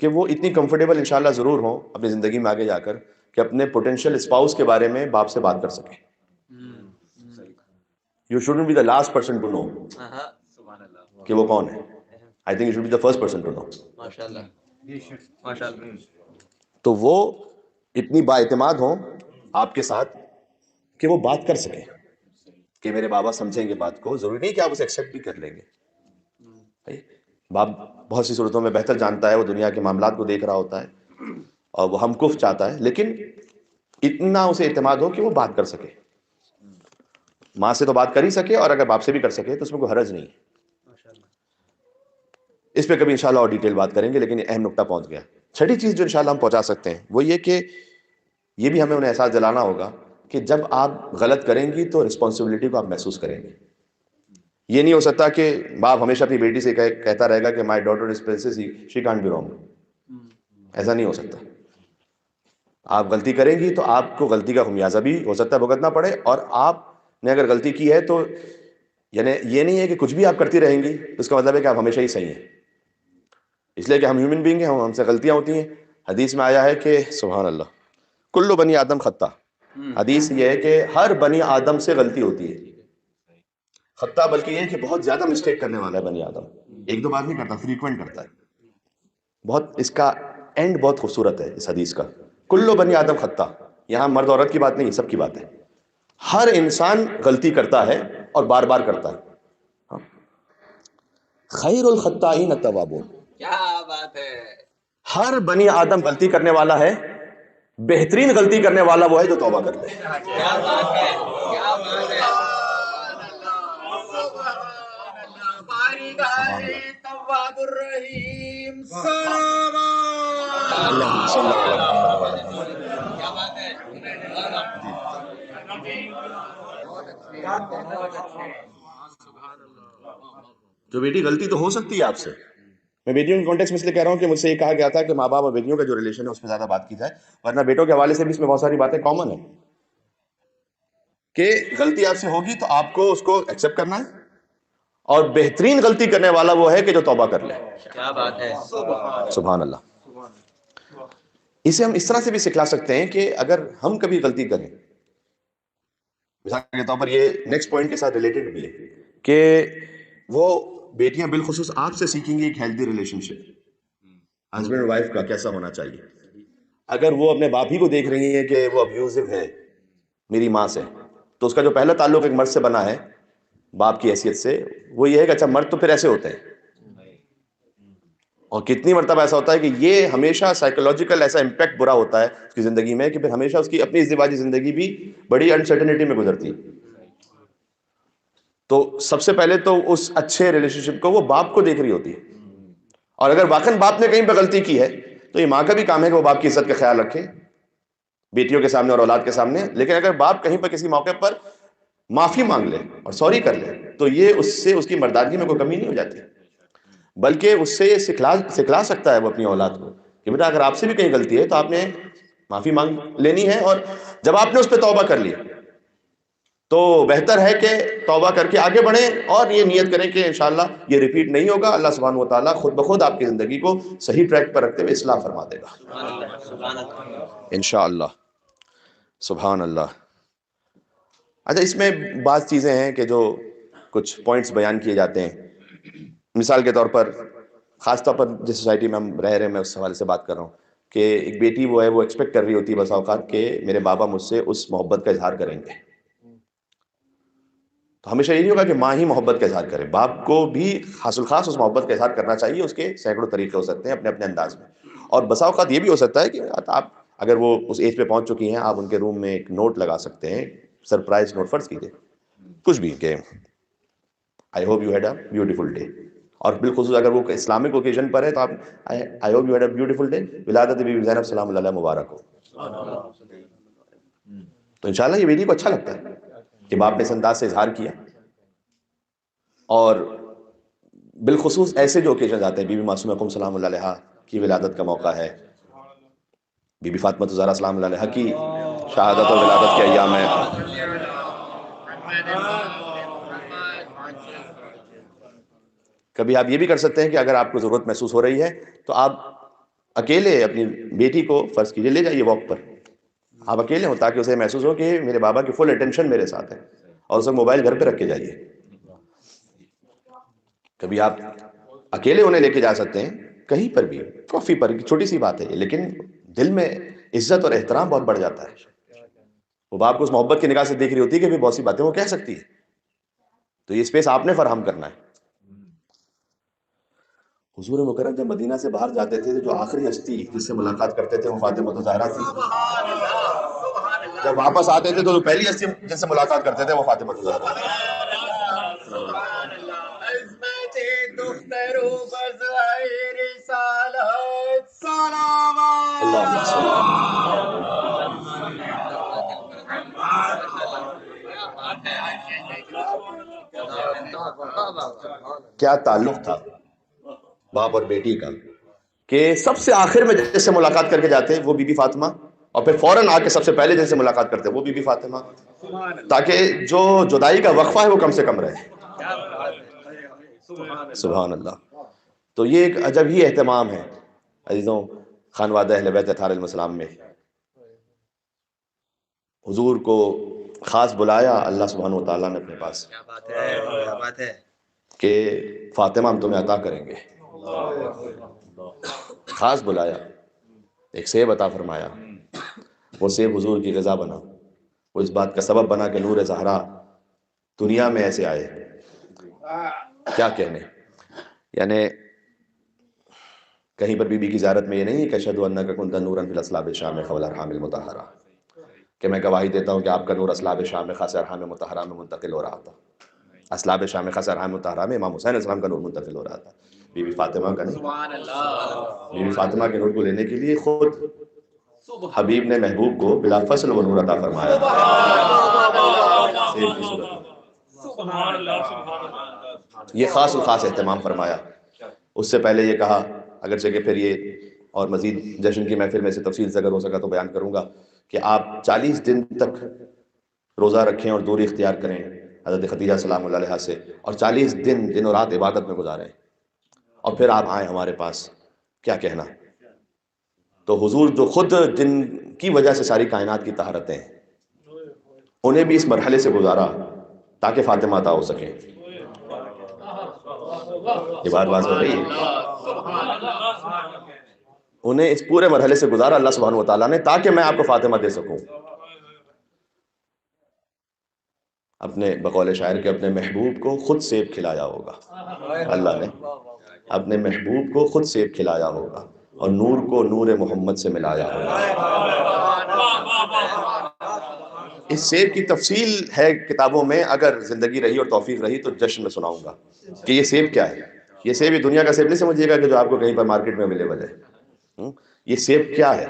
کہ وہ اتنی کمفرٹیبل انشاءاللہ ضرور ہوں اپنی زندگی میں آگے جا کر کہ اپنے پوٹینشیل اسپاؤس کے بارے میں باپ سے بات کر سکیں. You shouldn't be the last person to know کہ وہ کون ہے. I think you should be the first person to know. ماشاءاللہ ماشاءاللہ. تو وہ اتنی با اعتماد ہوں آپ کے ساتھ کہ وہ بات کر سکیں کہ میرے بابا سمجھیں گے بات کو. ضروری نہیں کہ آپ اسے ایکسیپٹ بھی کر لیں گے. باپ بہت سی صورتوں میں بہتر جانتا ہے، وہ دنیا کے معاملات کو دیکھ رہا ہوتا ہے اور وہ ہم کف چاہتا ہے، لیکن اتنا اسے اعتماد ہو کہ وہ بات کر سکے. ماں سے تو بات کر ہی سکے اور اگر باپ سے بھی کر سکے تو اس میں کوئی حرج نہیں. اس پہ کبھی انشاءاللہ اور ڈیٹیل بات کریں گے، لیکن یہ اہم نقطہ پہنچ گیا. چھٹی چیز جو انشاءاللہ ہم پہنچا سکتے ہیں وہ یہ کہ یہ بھی ہمیں انہیں احساس دلانا ہوگا کہ جب آپ غلط کریں گی تو رسپانسبلٹی کو آپ محسوس کریں گے. یہ نہیں ہو سکتا کہ باپ ہمیشہ اپنی بیٹی سے کہتا رہے گا کہ my daughter is princess, she can't be wrong. ایسا نہیں ہو سکتا. آپ غلطی کریں گی تو آپ کو غلطی کا خمیازہ بھی ہو سکتا ہے بھگتنا پڑے، اور آپ نے اگر غلطی کی ہے تو یعنی یہ نہیں ہے کہ کچھ بھی آپ کرتی رہیں گی اس کا مطلب ہے کہ آپ ہمیشہ ہی صحیح ہیں. اس لیے کہ ہم ہیومن بینگ ہیں، ہم سے غلطیاں ہوتی ہیں. حدیث میں آیا ہے کہ سبحان اللہ کل بنی آدم خطا. حدیث یہ ہے کہ ہر بنی آدم سے غلطی ہوتی ہے. خطا بلکہ یہ ہے کہ بہت زیادہ مسٹیک کرنے والا ہے بنی آدم. ایک دو بار نہیں کرتا، فریکوینٹ کرتا ہے. بہت اس کا اینڈ بہت خوبصورت ہے اس حدیث کا. کلو بنی آدم خطا، یہاں مرد عورت کی بات نہیں، سب کی بات ہے. ہر انسان غلطی کرتا ہے اور بار بار کرتا ہے. خیر الخطائین التوابون، کیا بات ہے. ہر بنی آدم غلطی کرنے والا ہے، بہترین غلطی کرنے والا وہ ہے جو توبہ کر لے. کیا بات ہے. کیا بات ہے. باری گائے تواب الرحیم سلام. اللہم صلی علی محمد وعلی محمد. کیا بات ہے. جو بیٹی غلطی تو ہو سکتی ہے آپ سے، میں بیٹیوں کے کانٹیکس میں اس لیے کہہ رہا ہوں کہ مجھ سے یہ کہا گیا تھا کہ ماں باپ اور بیٹیوں کا جو ریلیشن ہے اس پہ زیادہ بات کی جائے، ورنہ بیٹوں کے حوالے سے بھی اس میں بہت ساری باتیں کامن ہیں کہ غلطی آپ سے ہوگی تو آپ کو اس کو ایکسیپٹ کرنا ہے، اور بہترین غلطی کرنے والا وہ ہے کہ جو توبہ کر لے. کیا بات ہے. سبحان اللہ. اسے ہم اس طرح سے بھی سکھلا سکتے ہیں کہ اگر ہم کبھی غلطی کریں، مثال کے طور پر یہ نیکسٹ پوائنٹ کے ساتھ ریلیٹڈ بھی ہے کہ وہ بیٹیاں بالخصوص آپ سے سیکھیں گی ایک ہیلدی ریلیشن شپ ہسبینڈ اور وائف کا کیسا ہونا چاہیے. اگر وہ اپنے باپ ہی کو دیکھ رہی ہیں کہ وہ ابیوزو ہے میری ماں سے، تو اس کا جو پہلا تعلق ایک مرد سے بنا ہے باپ کی حیثیت سے، وہ یہ ہے کہ اچھا مرد تو پھر ایسے ہوتے ہیں. اور کتنی مرتبہ ایسا ہوتا ہے کہ یہ ہمیشہ سائیکولوجیکل ایسا امپیکٹ برا ہوتا ہے اس کی زندگی میں کہ پھر ہمیشہ اس کی اپنی ازدواجی زندگی بھی بڑی انسرٹنٹی میں گزرتی ہے. تو سب سے پہلے تو اس اچھے ریلیشن شپ کو وہ باپ کو دیکھ رہی ہوتی ہے، اور اگر واقعی باپ نے کہیں پہ غلطی کی ہے تو یہ ماں کا بھی کام ہے کہ وہ باپ کی عزت کا خیال رکھے بیٹیوں کے سامنے اور اولاد کے سامنے. لیکن اگر باپ کہیں پر کسی موقع پر معافی مانگ لے اور سوری کر لے تو یہ اس سے اس کی مردانگی میں کوئی کمی نہیں ہو جاتی، بلکہ اس سے یہ سکھلا سکتا ہے وہ اپنی اولاد کو کہ بیٹا اگر آپ سے بھی کہیں غلطی ہے تو آپ نے معافی مانگ لینی ہے، اور جب آپ نے اس پہ توبہ کر لی تو بہتر ہے کہ توبہ کر کے آگے بڑھیں اور یہ نیت کریں کہ انشاءاللہ یہ ریپیٹ نہیں ہوگا. اللہ سبحانہ و تعالیٰ خود بخود آپ کی زندگی کو صحیح ٹریک پر رکھتے ہوئے اصلاح فرما دے گا انشاءاللہ. سبحان اللہ. اچھا، اس میں بعض چیزیں ہیں کہ جو کچھ پوائنٹس بیان کیے جاتے ہیں. مثال کے طور پر خاص طور پر جس سوسائٹی میں ہم رہ رہے ہیں میں اس حوالے سے بات کر رہا ہوں کہ ایک بیٹی وہ ہے وہ ایکسپیکٹ کر رہی ہوتی ہے بس اوقات کہ میرے بابا مجھ سے اس محبت کا اظہار کریں گے. تو ہمیشہ یہ نہیں ہوگا کہ ماں ہی محبت کا اظہار کرے، باپ کو بھی خاص الخاص اس محبت کا اظہار کرنا چاہیے. اس کے سینکڑوں طریقے ہو سکتے ہیں اپنے اپنے انداز میں، اور بسا اوقات یہ بھی ہو سکتا ہے کہ آپ اگر وہ اس ایج پہ پہنچ چکی ہیں آپ ان کے روم میں ایک نوٹ لگا سکتے ہیں، سرپرائز نوٹ، فرض کیجیے کچھ بھی کہ I hope you had a beautiful day, اور بالخصوص اگر وہ اسلامک اوکیزن پر ہے تو آپ I hope you had a beautiful day, ولادت بی بی زینب سلام اللہ علیہ مبارک ہو. تو انشاءاللہ یہ بیٹی کو اچھا لگتا ہے کہ باپ نے اس انداز سے اظہار کیا. اور بالخصوص ایسے جو اوکیزن آتے ہیں، بی بی معصومہ قم سلام اللہ علیہ کی ولادت کا موقع ہے، بی بی فاطمہ الزہرا سلام اللہ علیہ کی شہادت اور ولادت کے ایام ہے. کبھی آپ یہ بھی کر سکتے ہیں کہ اگر آپ کو ضرورت محسوس ہو رہی ہے تو آپ اکیلے اپنی بیٹی کو فرض کیجیے لے جائیے واک پر، آپ اکیلے ہوں تاکہ اسے محسوس ہو کہ میرے بابا کی فل اٹینشن میرے ساتھ ہے، اور اسے موبائل گھر پہ رکھ کے جائیے. کبھی آپ اکیلے انہیں لے کے جا سکتے ہیں کہیں پر بھی، کافی پر، چھوٹی سی بات ہے یہ، لیکن دل میں عزت اور احترام بہت بڑھ جاتا ہے. وہ باپ کو اس محبت کی نگاہ سے دیکھ رہی ہوتی ہے کہ بہت سی باتیں وہ کہہ سکتی ہے، تو یہ اسپیس آپ نے فراہم کرنا ہے. حضور مکرم جب مدینہ سے باہر جاتے تھے تو جو آخری ہستی جس سے ملاقات کرتے تھے وہ فاطمہ الزہرا تھی. جب واپس آتے تھے تو جو پہلی ہستی جس سے ملاقات کرتے تھے وہ فاطمہ الزہرا تھی. کیا تعلق تھا باپ اور بیٹی کا کہ سب سے آخر میں جس سے ملاقات کر کے جاتے وہ بی بی فاطمہ، اور پھر فوراً آ کے سب سے پہلے جن سے ملاقات کرتے وہ بی بی فاطمہ، تاکہ جو جدائی کا وقفہ ہے وہ کم سے کم رہے. سبحان اللہ. تو یہ ایک عجب ہی اہتمام ہے عزیزوں خانوادہ اہل بیت اطہار علیہ السلام میں. حضور کو خاص بلایا اللہ سبحانہ و تعالیٰ نے اپنے پاس کہ فاطمہ ہم تمہیں عطا کریں گے، خاص بلایا. ایک سیب عطا فرمایا، وہ سیب حضور کی غذا بنا، وہ اس بات کا سبب بنا کہ نور زہرا دنیا میں ایسے آئے، کیا کہنے. یعنی کہیں پر بی بی کی زیارت میں یہ نہیں ہے کہ اشہد انک کنت نورا فی الاصلاب الشامخہ والارحام المطہرہ، کہ میں گواہی دیتا ہوں کہ آپ کا نور اصلاب شامخہ سے ارحام مطہرہ میں منتقل ہو رہا تھا. اصلاب شامخہ سے ارحام مطہرہ میں امام حسین علیہ السلام کا نور منتقل ہو رہا تھا، بی بی فاطمہ کا نہیں. بی بی فاطمہ کے نور کو لینے کے لیے خود حبیب نے محبوب کو بلا فصل وہ نور عطا فرمایا سیب کی صورت میں. یہ خاص الخاص اہتمام فرمایا. اس سے پہلے یہ کہا، اگرچہ کہ پھر یہ اور مزید جشن کی محفل میں سے تفصیل سے اگر ہو سکا تو بیان کروں گا، کہ آپ 40 دن تک روزہ رکھیں اور دوری اختیار کریں حضرت خدیجہ سلام اللہ علیہا سے، اور 40 دن دن و رات عبادت میں گزاریں، اور پھر آپ آئیں ہمارے پاس. کیا کہنا. تو حضور جو خود جن کی وجہ سے ساری کائنات کی طہارتیں ہیں، انہیں بھی اس مرحلے سے گزارا تاکہ فاطمہ عطا ہو سکیں. یہ بات واضح ہو رہی ہے. انہیں اس پورے مرحلے سے گزارا اللہ سبحانہ وتعالیٰ نے تاکہ میں آپ کو فاطمہ دے سکوں. اپنے بقول شاعر کے اپنے محبوب کو خود سیب کھلایا ہوگا. اللہ نے اپنے محبوب کو خود سیب کھلایا ہوگا اور نور کو نور محمد سے ملایا ہوگا. اس سیب کی تفصیل ہے کتابوں میں، اگر زندگی رہی اور توفیق رہی تو جشن میں سناؤں گا کہ یہ سیب کیا ہے. یہ سیب یہ دنیا کا سیب نہیں سمجھیے گا کہ جو آپ کو کہیں پر مارکیٹ میں اویلیبل ہے. یہ سیب کیا ہے،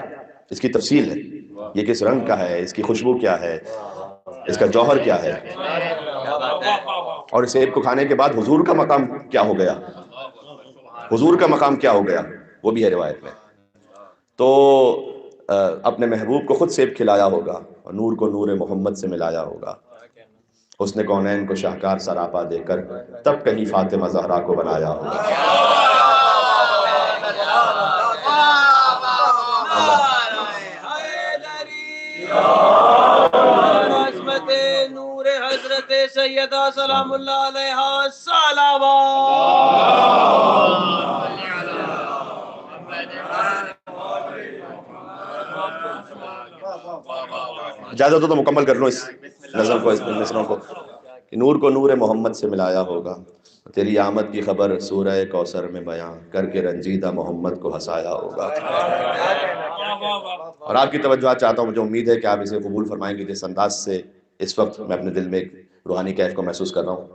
اس کی تفصیل ہے. یہ کس رنگ کا ہے، اس کی خوشبو کیا ہے، اس کا جوہر کیا ہے، اور اس سیب کو کھانے کے بعد حضور کا مقام کیا ہو گیا، حضور کا مقام کیا ہو گیا، وہ بھی ہے روایت میں. تو اپنے محبوب کو خود سیب کھلایا ہوگا اور نور کو نور محمد سے ملایا ہوگا. اس نے کونین کو شاہکار سراپا دے کر تب کہیں فاطمہ زہرا کو بنایا ہوگا. عظمت نور حضرت سیدہ سلام اللہ علیہا صلوات. اجازت ہو تو مکمل کر لو اس نظم کو، اس مصرعوں کو. کہ نور کو نور محمد سے ملایا ہوگا، تیری آمد کی خبر سورہ کوثر میں بیاں کر کے رنجیدہ محمد کو ہنسایا ہوگا. اور آپ کی توجہات چاہتا ہوں، مجھے امید ہے کہ آپ اسے قبول فرمائیں گے جس انداز سے اس وقت میں اپنے دل میں ایک روحانی کیف کو محسوس کر رہا ہوں.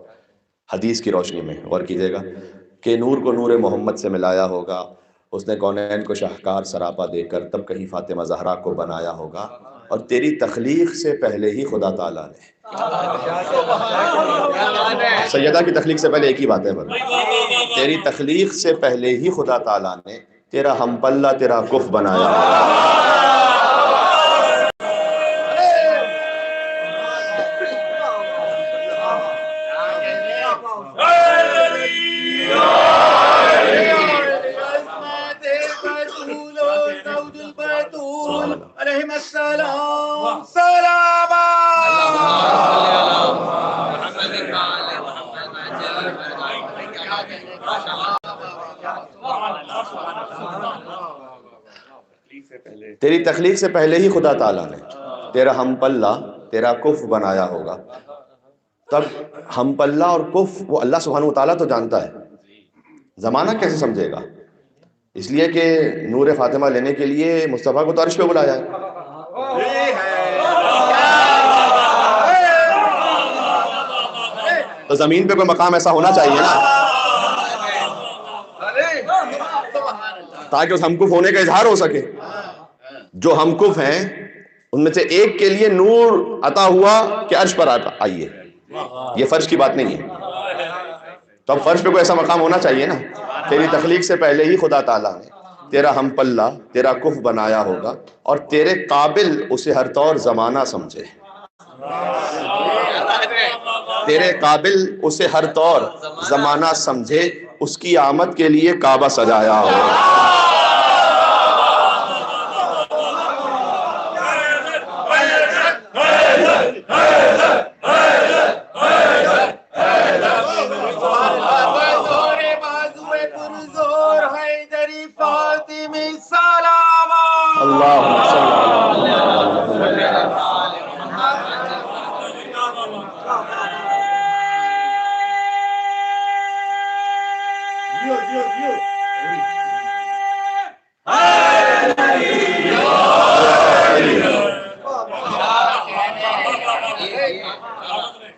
حدیث کی روشنی میں غور کیجیے گا کہ نور کو نور محمد سے ملایا ہوگا، اس نے کونین کو شاہکار سراپا دے کر تب کہیں فاطمہ زہرا کو بنایا ہوگا، اور تیری تخلیق سے پہلے ہی خدا تعالیٰ نے. سیدہ کی تخلیق سے پہلے ایک ہی بات ہے، تیری تخلیق سے پہلے ہی خدا تعالیٰ نے تیرا ہم پلہ تیرا کف بنایا ہوگا. تیری تخلیق سے پہلے ہی خدا تعالیٰ نے تیرا ہم پلہ تیرا کف بنایا ہوگا. تب ہم پلہ اور کف وہ اللہ سبحانہ وتعالیٰ تو جانتا ہے، زمانہ کیسے سمجھے گا؟ اس لیے کہ نور فاطمہ لینے کے لیے مصطفیٰ کو تو عرش پہ بلایا ہے. تو زمین پہ کوئی مقام ایسا ہونا چاہیے نا تاکہ اس ہمکف ہونے کا اظہار ہو سکے. جو ہمکف ہیں ان میں سے ایک کے لیے نور عطا ہوا کہ عرش پر آئیے، یہ فرش کی بات نہیں ہے. تو اب فرش پہ کوئی ایسا مقام ہونا چاہیے نا. تیری تخلیق سے پہلے ہی خدا تعالیٰ نے تیرا ہم پلہ تیرا کف بنایا ہوگا، اور تیرے قابل اسے ہر طور زمانہ سمجھے. تیرے قابل اسے ہر طور زمانہ سمجھے، اس کی آمد کے لیے کعبہ سجایا ہوگا.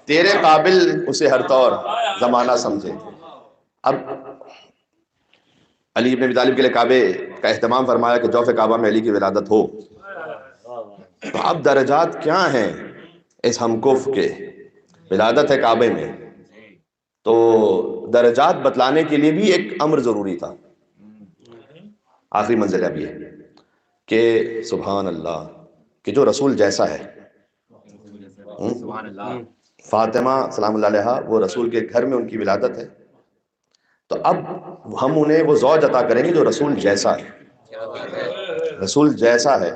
تیرے قابل اسے ہر طور زمانہ سمجھے. اب علی ابن ابی طالب کے لیے کعبے کا اہتمام فرمایا کہ جوف کعبہ میں علی کی ولادت ہو. تو اب درجات کیا ہیں اس ہم کف کے؟ ولادت ہے کعبے میں، تو درجات بتلانے کے لیے بھی ایک امر ضروری تھا. آخری منزل اب یہ کہ سبحان اللہ کہ جو رسول جیسا ہے، فاطمہ سلام اللہ علیہا وہ رسول کے گھر میں ان کی ولادت ہے، تو اب ہم انہیں وہ زوج عطا کریں گے جو رسول جیسا ہے. رسول جیسا ہے.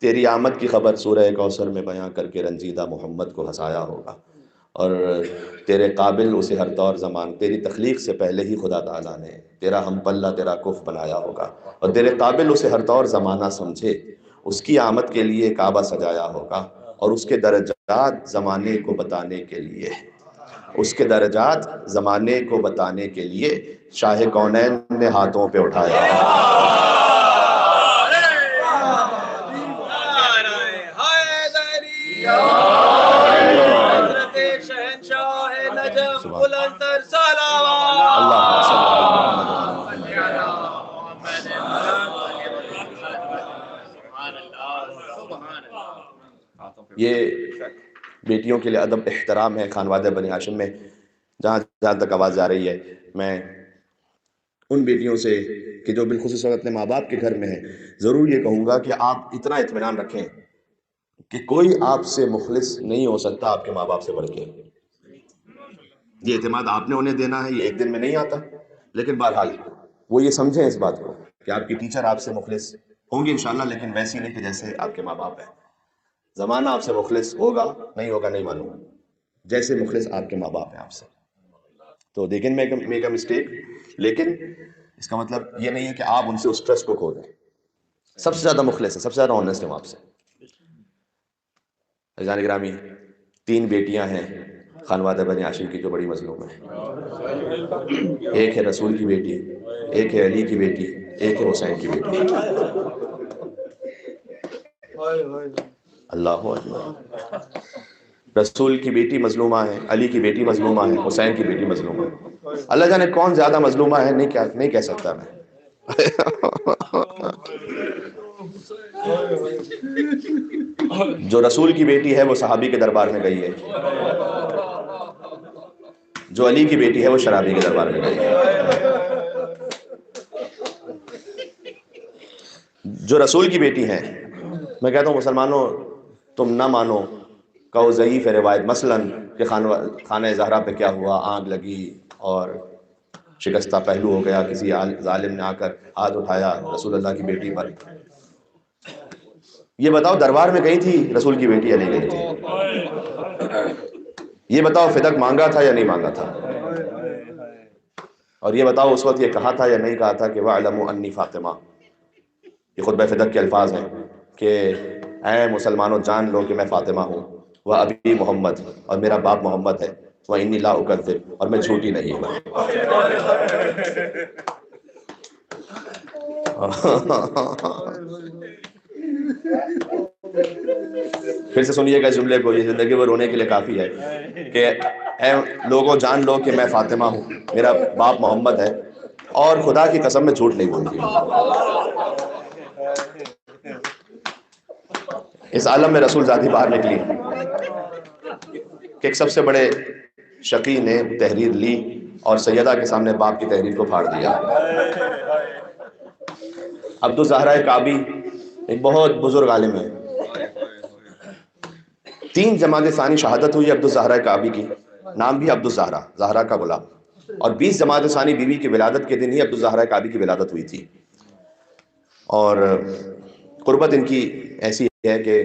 تیری آمد کی خبر سورہ کوثر میں بیان کر کے رنجیدہ محمد کو ہنسایا ہوگا، اور تیرے قابل اسے ہر طور زمان، تیری تخلیق سے پہلے ہی خدا تعالیٰ نے تیرا ہم پلہ تیرا کف بنایا ہوگا، اور تیرے قابل اسے ہر طور زمانہ سمجھے. اس کی آمد کے لیے کعبہ سجایا ہوگا، اور اس کے درجات زمانے کو بتانے کے لیے، اس کے درجات زمانے کو بتانے کے لیے شاہ کونین نے ہاتھوں پہ اٹھایا. یہ بیٹیوں کے لیے ادب احترام ہے خانوادہ بنی ہاشم میں. جہاں تک آواز آ رہی ہے، میں ان بیٹیوں سے کہ جو بالخصوص اپنے ماں باپ کے گھر میں ہیں، ضرور یہ کہوں گا کہ آپ اتنا اطمینان رکھیں کہ کوئی آپ سے مخلص نہیں ہو سکتا آپ کے ماں باپ سے بڑھ کے. یہ اعتماد آپ نے انہیں دینا ہے، یہ ایک دن میں نہیں آتا. لیکن بہرحال وہ یہ سمجھیں اس بات کو کہ آپ کی ٹیچر آپ سے مخلص ہوں گی انشاءاللہ، لیکن ویسی نہیں کہ جیسے آپ کے ماں باپ ہیں. زمانہ آپ سے مخلص ہوگا نہیں معلوم، جیسے مخلص آپ کے ماں باپ ہیں آپ سے. تو دیکھیں میک اے مسٹیک، لیکن اس کا مطلب یہ نہیں ہے کہ آپ ان سے اس ٹرسٹ کو کھو دیں. سب سے زیادہ مخلص ہے، سب سے زیادہ آنیسٹ ہے آپ سے. عزیزان گرامی، 3 بیٹیاں ہیں خانوادہ بنی ہاشم کی جو بڑی مظلوم ہیں. ایک ہے رسول کی بیٹی، ایک ہے علی کی بیٹی، ایک ہے حسین کی بیٹی. اللہ اکبر. رسول کی بیٹی مظلومہ ہے، علی کی بیٹی مظلومہ ہے، حسین کی بیٹی مظلومہ ہے. اللہ جانے کون زیادہ مظلومہ ہے نہیں کہہ سکتا میں. جو رسول کی بیٹی ہے وہ صحابی کے دربار میں گئی ہے، جو علی کی بیٹی ہے وہ شرابی کے دربار میں گئی ہے. جو رسول کی بیٹی ہیں، میں کہتا ہوں مسلمانوں تم نہ مانو کہ وہ ضعیف ہے روایت، مثلاً کہ خانہ زہرا پہ کیا ہوا، آگ لگی اور شکستہ پہلو ہو گیا، کسی ظالم نے آ کر ہاتھ اٹھایا رسول اللہ کی بیٹی پر. یہ بتاؤ دربار میں گئی تھی رسول کی بیٹی علی گئی تھی؟ یہ بتاؤ فدق مانگا تھا یا نہیں مانگا تھا؟ اور یہ بتاؤ اس وقت یہ کہا تھا یا نہیں کہا تھا کہ وَاعْلَمُوا أَنِّي فاطمہ؟ یہ خطبہ فدق کے الفاظ ہیں کہ اے مسلمانوں جان لو کہ میں فاطمہ ہوں، وَأَبِي محمد، اور میرا باپ محمد ہے، وَإِنِّي لَا أُكَذِّبُ، اور میں جھوٹی نہیں ہوں. پھر سے سنیے گا جملے کو، یہ زندگی وہ رونے کے لیے کافی ہے کہ اے لوگوں جان لو کہ میں فاطمہ ہوں، میرا باپ محمد ہے، اور خدا کی قسم میں جھوٹ نہیں بولتی ہوں. اس عالم میں رسول ذاتی باہر نکلی کہ ایک سب سے بڑے شقی نے تحریر لی اور سیدہ کے سامنے باپ کی تحریر کو پھاڑ دیا. عبدالزہرا کعبی ایک بہت بزرگ عالم ہے. 3 جماعت ثانی شہادت ہوئی عبدالزہرا کعبی کی، نام بھی عبدالزہرا، زہرا کا غلام. اور 20 جماعت ثانی بیوی کی ولادت کے دن ہی عبدالزہرا کعبی کی ولادت ہوئی تھی. اور قربت ان کی ایسی ہے کہ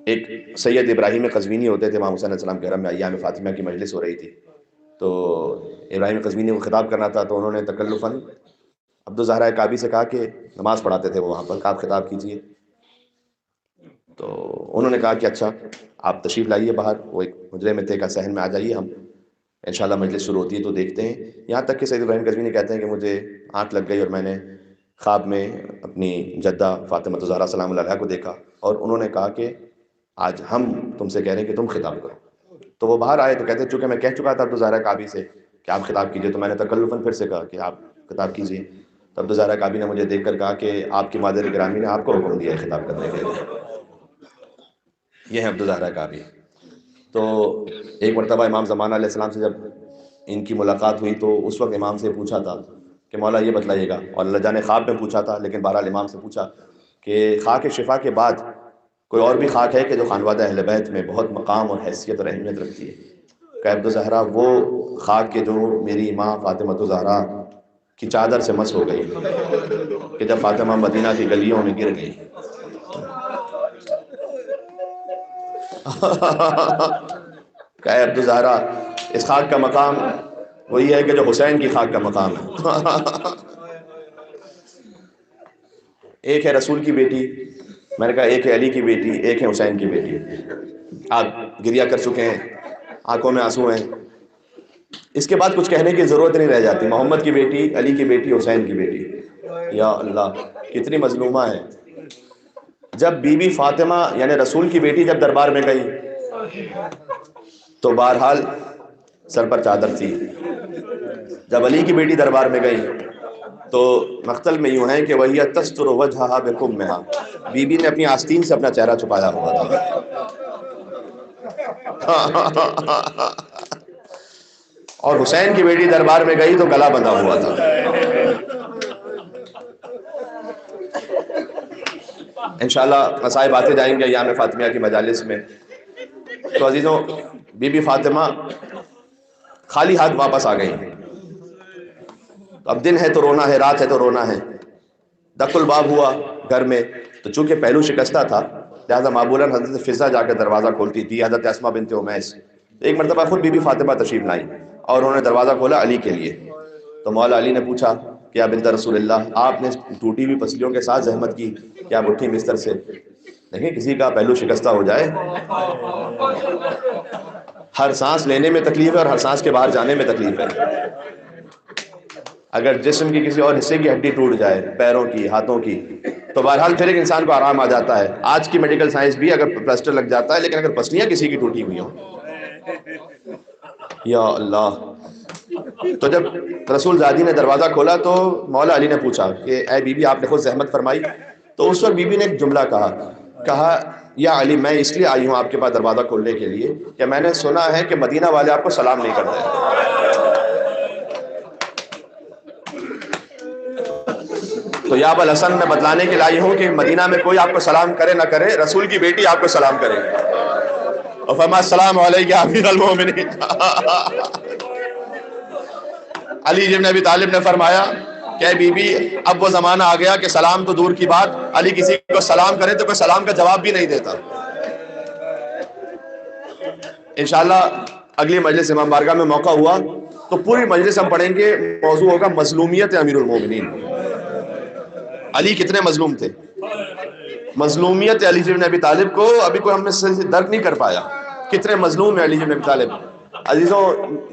ایک سید ابراہیم قزوینی ہوتے تھے، امام حسین علیہ السلام کے حرم میں ایام فاطمہ کی مجلس ہو رہی تھی، تو ابراہیم قزوینی کو خطاب کرنا تھا، تو انہوں نے تکلفاً عبدالزہرا کعبی سے کہا کہ نماز پڑھاتے تھے وہ وہاں پر، آپ خطاب کیجئے. تو انہوں نے کہا کہ اچھا آپ تشریف لائیے باہر. وہ ایک حجرے میں تھے، کا صحن میں آ جائیے، ہم انشاءاللہ مجلس شروع ہوتی ہے تو دیکھتے ہیں. یہاں تک کہ سید ابراہیم قزوینی کہتے ہیں کہ مجھے آنکھ لگ گئی اور میں نے خواب میں اپنی جدہ فاطمہ الزہرا سلام اللہ علیہا کو دیکھا، اور انہوں نے کہا کہ آج ہم تم سے کہہ رہے ہیں کہ تم خطاب کرو. تو وہ باہر آئے تو کہتے چونکہ میں کہہ چکا تھا عبد الزہرا کعبی سے کہ آپ خطاب کیجئے، تو میں نے تکلفاً پھر سے کہا کہ آپ خطاب کیجئے. تو عبد الزہرا کعبی نے مجھے دیکھ کر کہا کہ آپ کی مادر گرامی نے آپ کو حکم دیا ہے خطاب کرنے کے لیے. یہ ہے عبد الزہرا کعبی. تو ایک مرتبہ امام زمانہ علیہ السلام سے جب ان کی ملاقات ہوئی تو اس وقت امام سے پوچھا تھا کہ مولا یہ بتلائیے گا، اور اللہ جانے خواب میں پوچھا تھا، لیکن بہرحال امام سے پوچھا کہ خاک شفا کے بعد کوئی اور بھی خاک ہے کہ جو خانوادہ اہل بیت میں بہت مقام اور حیثیت اور اہمیت رکھتی ہے؟ کہ عبد الزہرا وہ خاک کے جو میری ماں فاطمہ الزہرا کی چادر سے مس ہو گئی کہ جب فاطمہ مدینہ کی گلیوں میں گر گئی. کہ عبد الزہرا اس خاک کا مقام وہی ہے کہ جو حسین کی خاک کا مقام ہے. ایک ہے رسول کی بیٹی، میں نے کہا ایک ہے علی کی بیٹی، ایک ہے حسین کی بیٹی. آپ گریہ کر چکے ہیں، آنکھوں میں آنسو ہیں، اس کے بعد کچھ کہنے کی ضرورت نہیں رہ جاتی. محمد کی بیٹی، علی کی بیٹی، حسین کی بیٹی. یا اللہ کتنی مظلومہ ہے. جب بی بی فاطمہ یعنی رسول کی بیٹی جب دربار میں گئی تو بہرحال سر پر چادر تھی. جب علی کی بیٹی دربار میں گئی تو مقتل میں یوں ہے کہ وہی تستر وجہہا بقمہا، بی بی نے اپنی آستین سے اپنا چہرہ چھپایا ہوا تھا. اور حسین کی بیٹی دربار میں گئی تو گلا بندھا ہوا تھا. انشاءاللہ مسائب آتے جائیں گے ایام فاطمیہ کی مجالس میں. تو عزیزوں بی بی فاطمہ خالی ہاتھ واپس آ گئی. اب دن ہے تو رونا ہے، رات ہے تو رونا ہے. دق الباب ہوا گھر میں، تو چونکہ پہلو شکستہ تھا لہذا معمولاً حضرت فضہ جا کے دروازہ کھولتی تھی، حضرت اسماء بنت امیس. ایک مرتبہ خود بی بی فاطمہ تشریف لائیں اور انہوں نے دروازہ کھولا علی کے لیے. تو مولا علی نے پوچھا کہ یا بنت رسول اللہ، آپ نے ٹوٹی ہوئی پسلیوں کے ساتھ زحمت کی کہ آپ اٹھی بستر سے. دیکھیں کسی کا پہلو شکستہ ہو جائے، ہر سانس لینے میں تکلیف ہے اور ہر سانس کے باہر جانے میں تکلیف ہے. اگر جسم کی کسی اور حصے کی ہڈی ٹوٹ جائے، پیروں کی، ہاتھوں کی، تو بہرحال پھر ایک انسان کو آرام آ جاتا ہے. آج کی میڈیکل سائنس بھی اگر پلاسٹر لگ جاتا ہے، لیکن اگر پسلیاں کسی کی ٹوٹی ہوئی ہوں، یا اللہ. تو جب رسول زادی نے دروازہ کھولا تو مولا علی نے پوچھا کہ اے بی بی آپ نے خود زحمت فرمائی؟ تو اس وقت بی بی نے ایک جملہ کہا یا علی میں اس لیے آئی ہوں آپ کے پاس دروازہ کھولنے کے لیے کہ میں نے سنا ہے کہ مدینہ والے آپ کو سلام نہیں کرتے. تو یا ابا الحسن میں بتلانے کے لائی ہوں کہ مدینہ میں کوئی آپ کو سلام کرے نہ کرے، رسول کی بیٹی آپ کو سلام کرے اور فرمایا السلام علیکم یا امیر المومنین. علی بن ابی طالب نے فرمایا کہ بی بی اب وہ زمانہ آ گیا کہ سلام تو دور کی بات، علی کسی کو سلام کرے تو کوئی سلام کا جواب بھی نہیں دیتا. انشاءاللہ اگلی مجلس امام بارگاہ میں موقع ہوا تو پوری مجلس ہم پڑھیں گے، موضوع ہوگا مظلومیت امیر المومنین. علی کتنے مظلوم تھے. مظلومیت علی بن ابی طالب کو ابھی کوئی ہم سے درک نہیں کر پایا. کتنے مظلوم ہیں علی بن ابی طالب. عزیزوں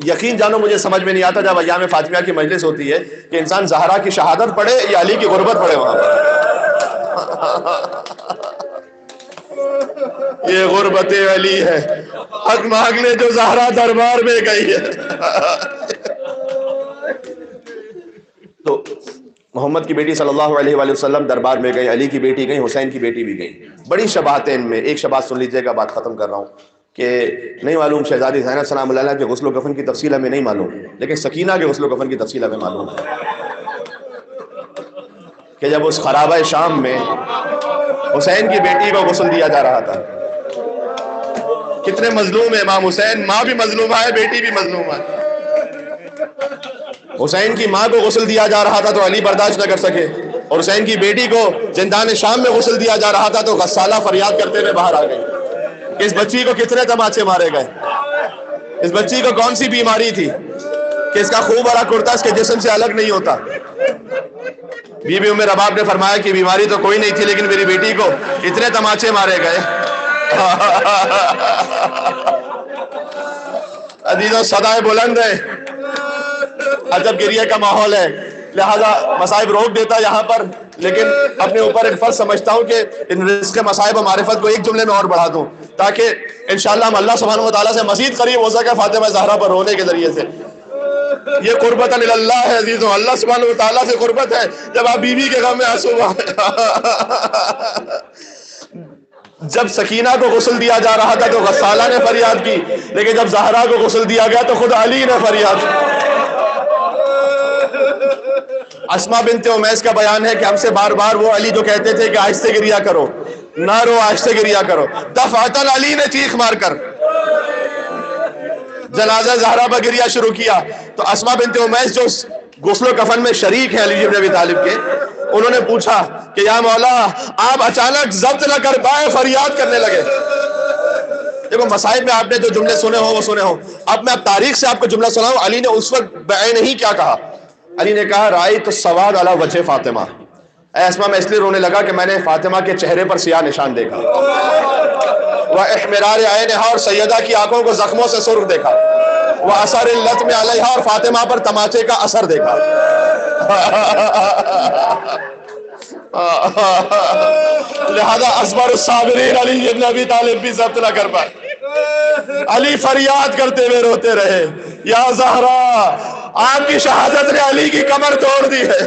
یقین جانو مجھے سمجھ میں نہیں آتا جب ایام فاطمیہ کی مجلس ہوتی ہے کہ انسان زہرا کی شہادت پڑھے یا علی کی غربت پڑھے. وہاں پر یہ غربت علی ہے، حق مانگ لے جو زہرا دربار میں گئی ہے. تو محمد کی بیٹی صلی اللہ علیہ وآلہ وسلم دربار میں گئی، علی کی بیٹی گئی، حسین کی بیٹی بھی گئی. بڑی شباہتیں ان میں. ایک شباہت سن لیجئے گا، بات ختم کر رہا ہوں. کہ نہیں معلوم شہزادی زینب سلام اللہ علیہ کے غسل و کفن کی تفصیل ہمیں نہیں معلوم، لیکن سکینہ کے غسل و کفن کی تفصیل ہمیں معلوم ہے کہ جب اس خرابہ شام میں حسین کی بیٹی کو غسل دیا جا رہا تھا. کتنے مظلوم ہے امام حسین، ماں بھی مظلومہ ہے، بیٹی بھی مظلومہ ہے. حسین کی ماں کو غسل دیا جا رہا تھا تو علی برداشت نہ کر سکے، اور حسین کی بیٹی کو زندان شام میں غسل دیا جا رہا تھا تو غسالہ فریاد کرتے ہوئے باہر آ گئی. اس بچی کو کتنے تماچے مارے گئے. اس بچی کو کون سی بیماری تھی کہ اس کا خوب بڑا کرتا اس کے جسم سے الگ نہیں ہوتا. بی بی ام رباب نے فرمایا کہ بیماری تو کوئی نہیں تھی لیکن میری بیٹی کو اتنے تماچے مارے گئے. عزیزوں صدائے بلند ہے، عجب گریہ کا ماحول ہے. لہذا مصائب روک دیتا یہاں پر، لیکن اپنے اوپر ایک فرض سمجھتا ہوں کہ ان رزق مصائب و معرفت کو ایک جملے میں اور بڑھا دوں تاکہ انشاءاللہ ہم اللہ سبحانہ و تعالیٰ سے مزید قریب ہو سکے فاطمہ زہرا پر رونے کے ذریعے سے. یہ قربت اللہ ہے عزیزوں، اللہ سبحانہ و تعالیٰ سے قربت ہے جب آپ بیوی کے غم میں آنسو جب سکینہ کو غسل دیا جا رہا تھا تو غسالہ نے فریاد کی، لیکن جب زہرا کو غسل دیا گیا تو خود علی نے فریاد کی. اسما بنت امیس کا بیان ہے کہ ہم سے بار بار وہ علی جو کہتے تھے کہ آہستہ گریا کرو، نہ رو آہستہ گریا کرو، دفعتاً علی نے چیخ مار کر جنازہ زہرا پر گریا شروع کیا. تو اسما بنت امیس جو غسل و کفن میں شریک ہیں علی بن ابی طالب کے، انہوں نے پوچھا کہ یا مولا آپ اچانک ضبط نہ کر پائے، فریاد کرنے لگے. دیکھو مصائب میں آپ نے جو جملے سنے ہوں وہ سنے ہوں. اب میں تاریخ سے آپ کو جملہ سناؤں. علی نے اس وقت بعین نہیں کیا کہا. علی نے کہا رائیت السواد علی وجہ فاطمہ، اے اسما میں اس لیے رونے لگا کہ میں نے فاطمہ کے چہرے پر سیاہ نشان دیکھا، وَإِحْمِرَارِ عَيْنِهَا اور سیدہ کی آنکھوں کو زخموں سے سرخ دیکھا، وَأَثَرِ اللَّطْمِ عَلَيْهَا اور فاطمہ پر تماچے کا اثر دیکھا. لہذا اصبر الصابرین علی ابن ابی طالب بھی ضبط نہ کر پائے. علی فریاد کرتے ہوئے روتے رہے، یا زہرا آپ کی شہادت نے علی کی کمر توڑ دی ہے.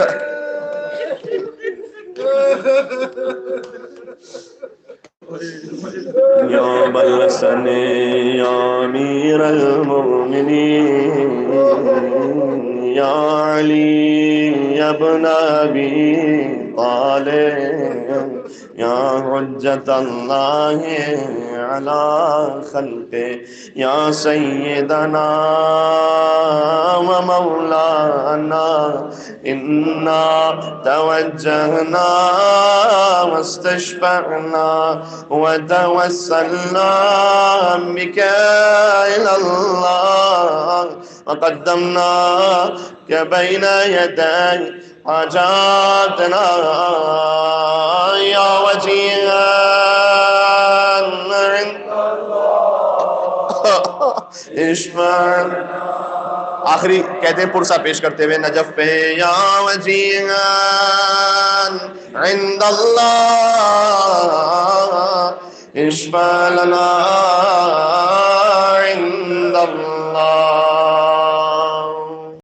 یا بلسن یا امیر المؤمنین یا علی ابن ابی طالب یا حجت اللہ علی خلقہ یا سیدنا و مولانا انا توجہنا واستشفعنا وتوسلنا بك إلى الله وقدمناك بين يدي حاجاتنا يا وجيها عند اشفع. آخری کہتے ہیں پرسا پیش کرتے ہوئے نجف پہ، یا وجیہا عند اللہ اشفع لنا عند اللہ.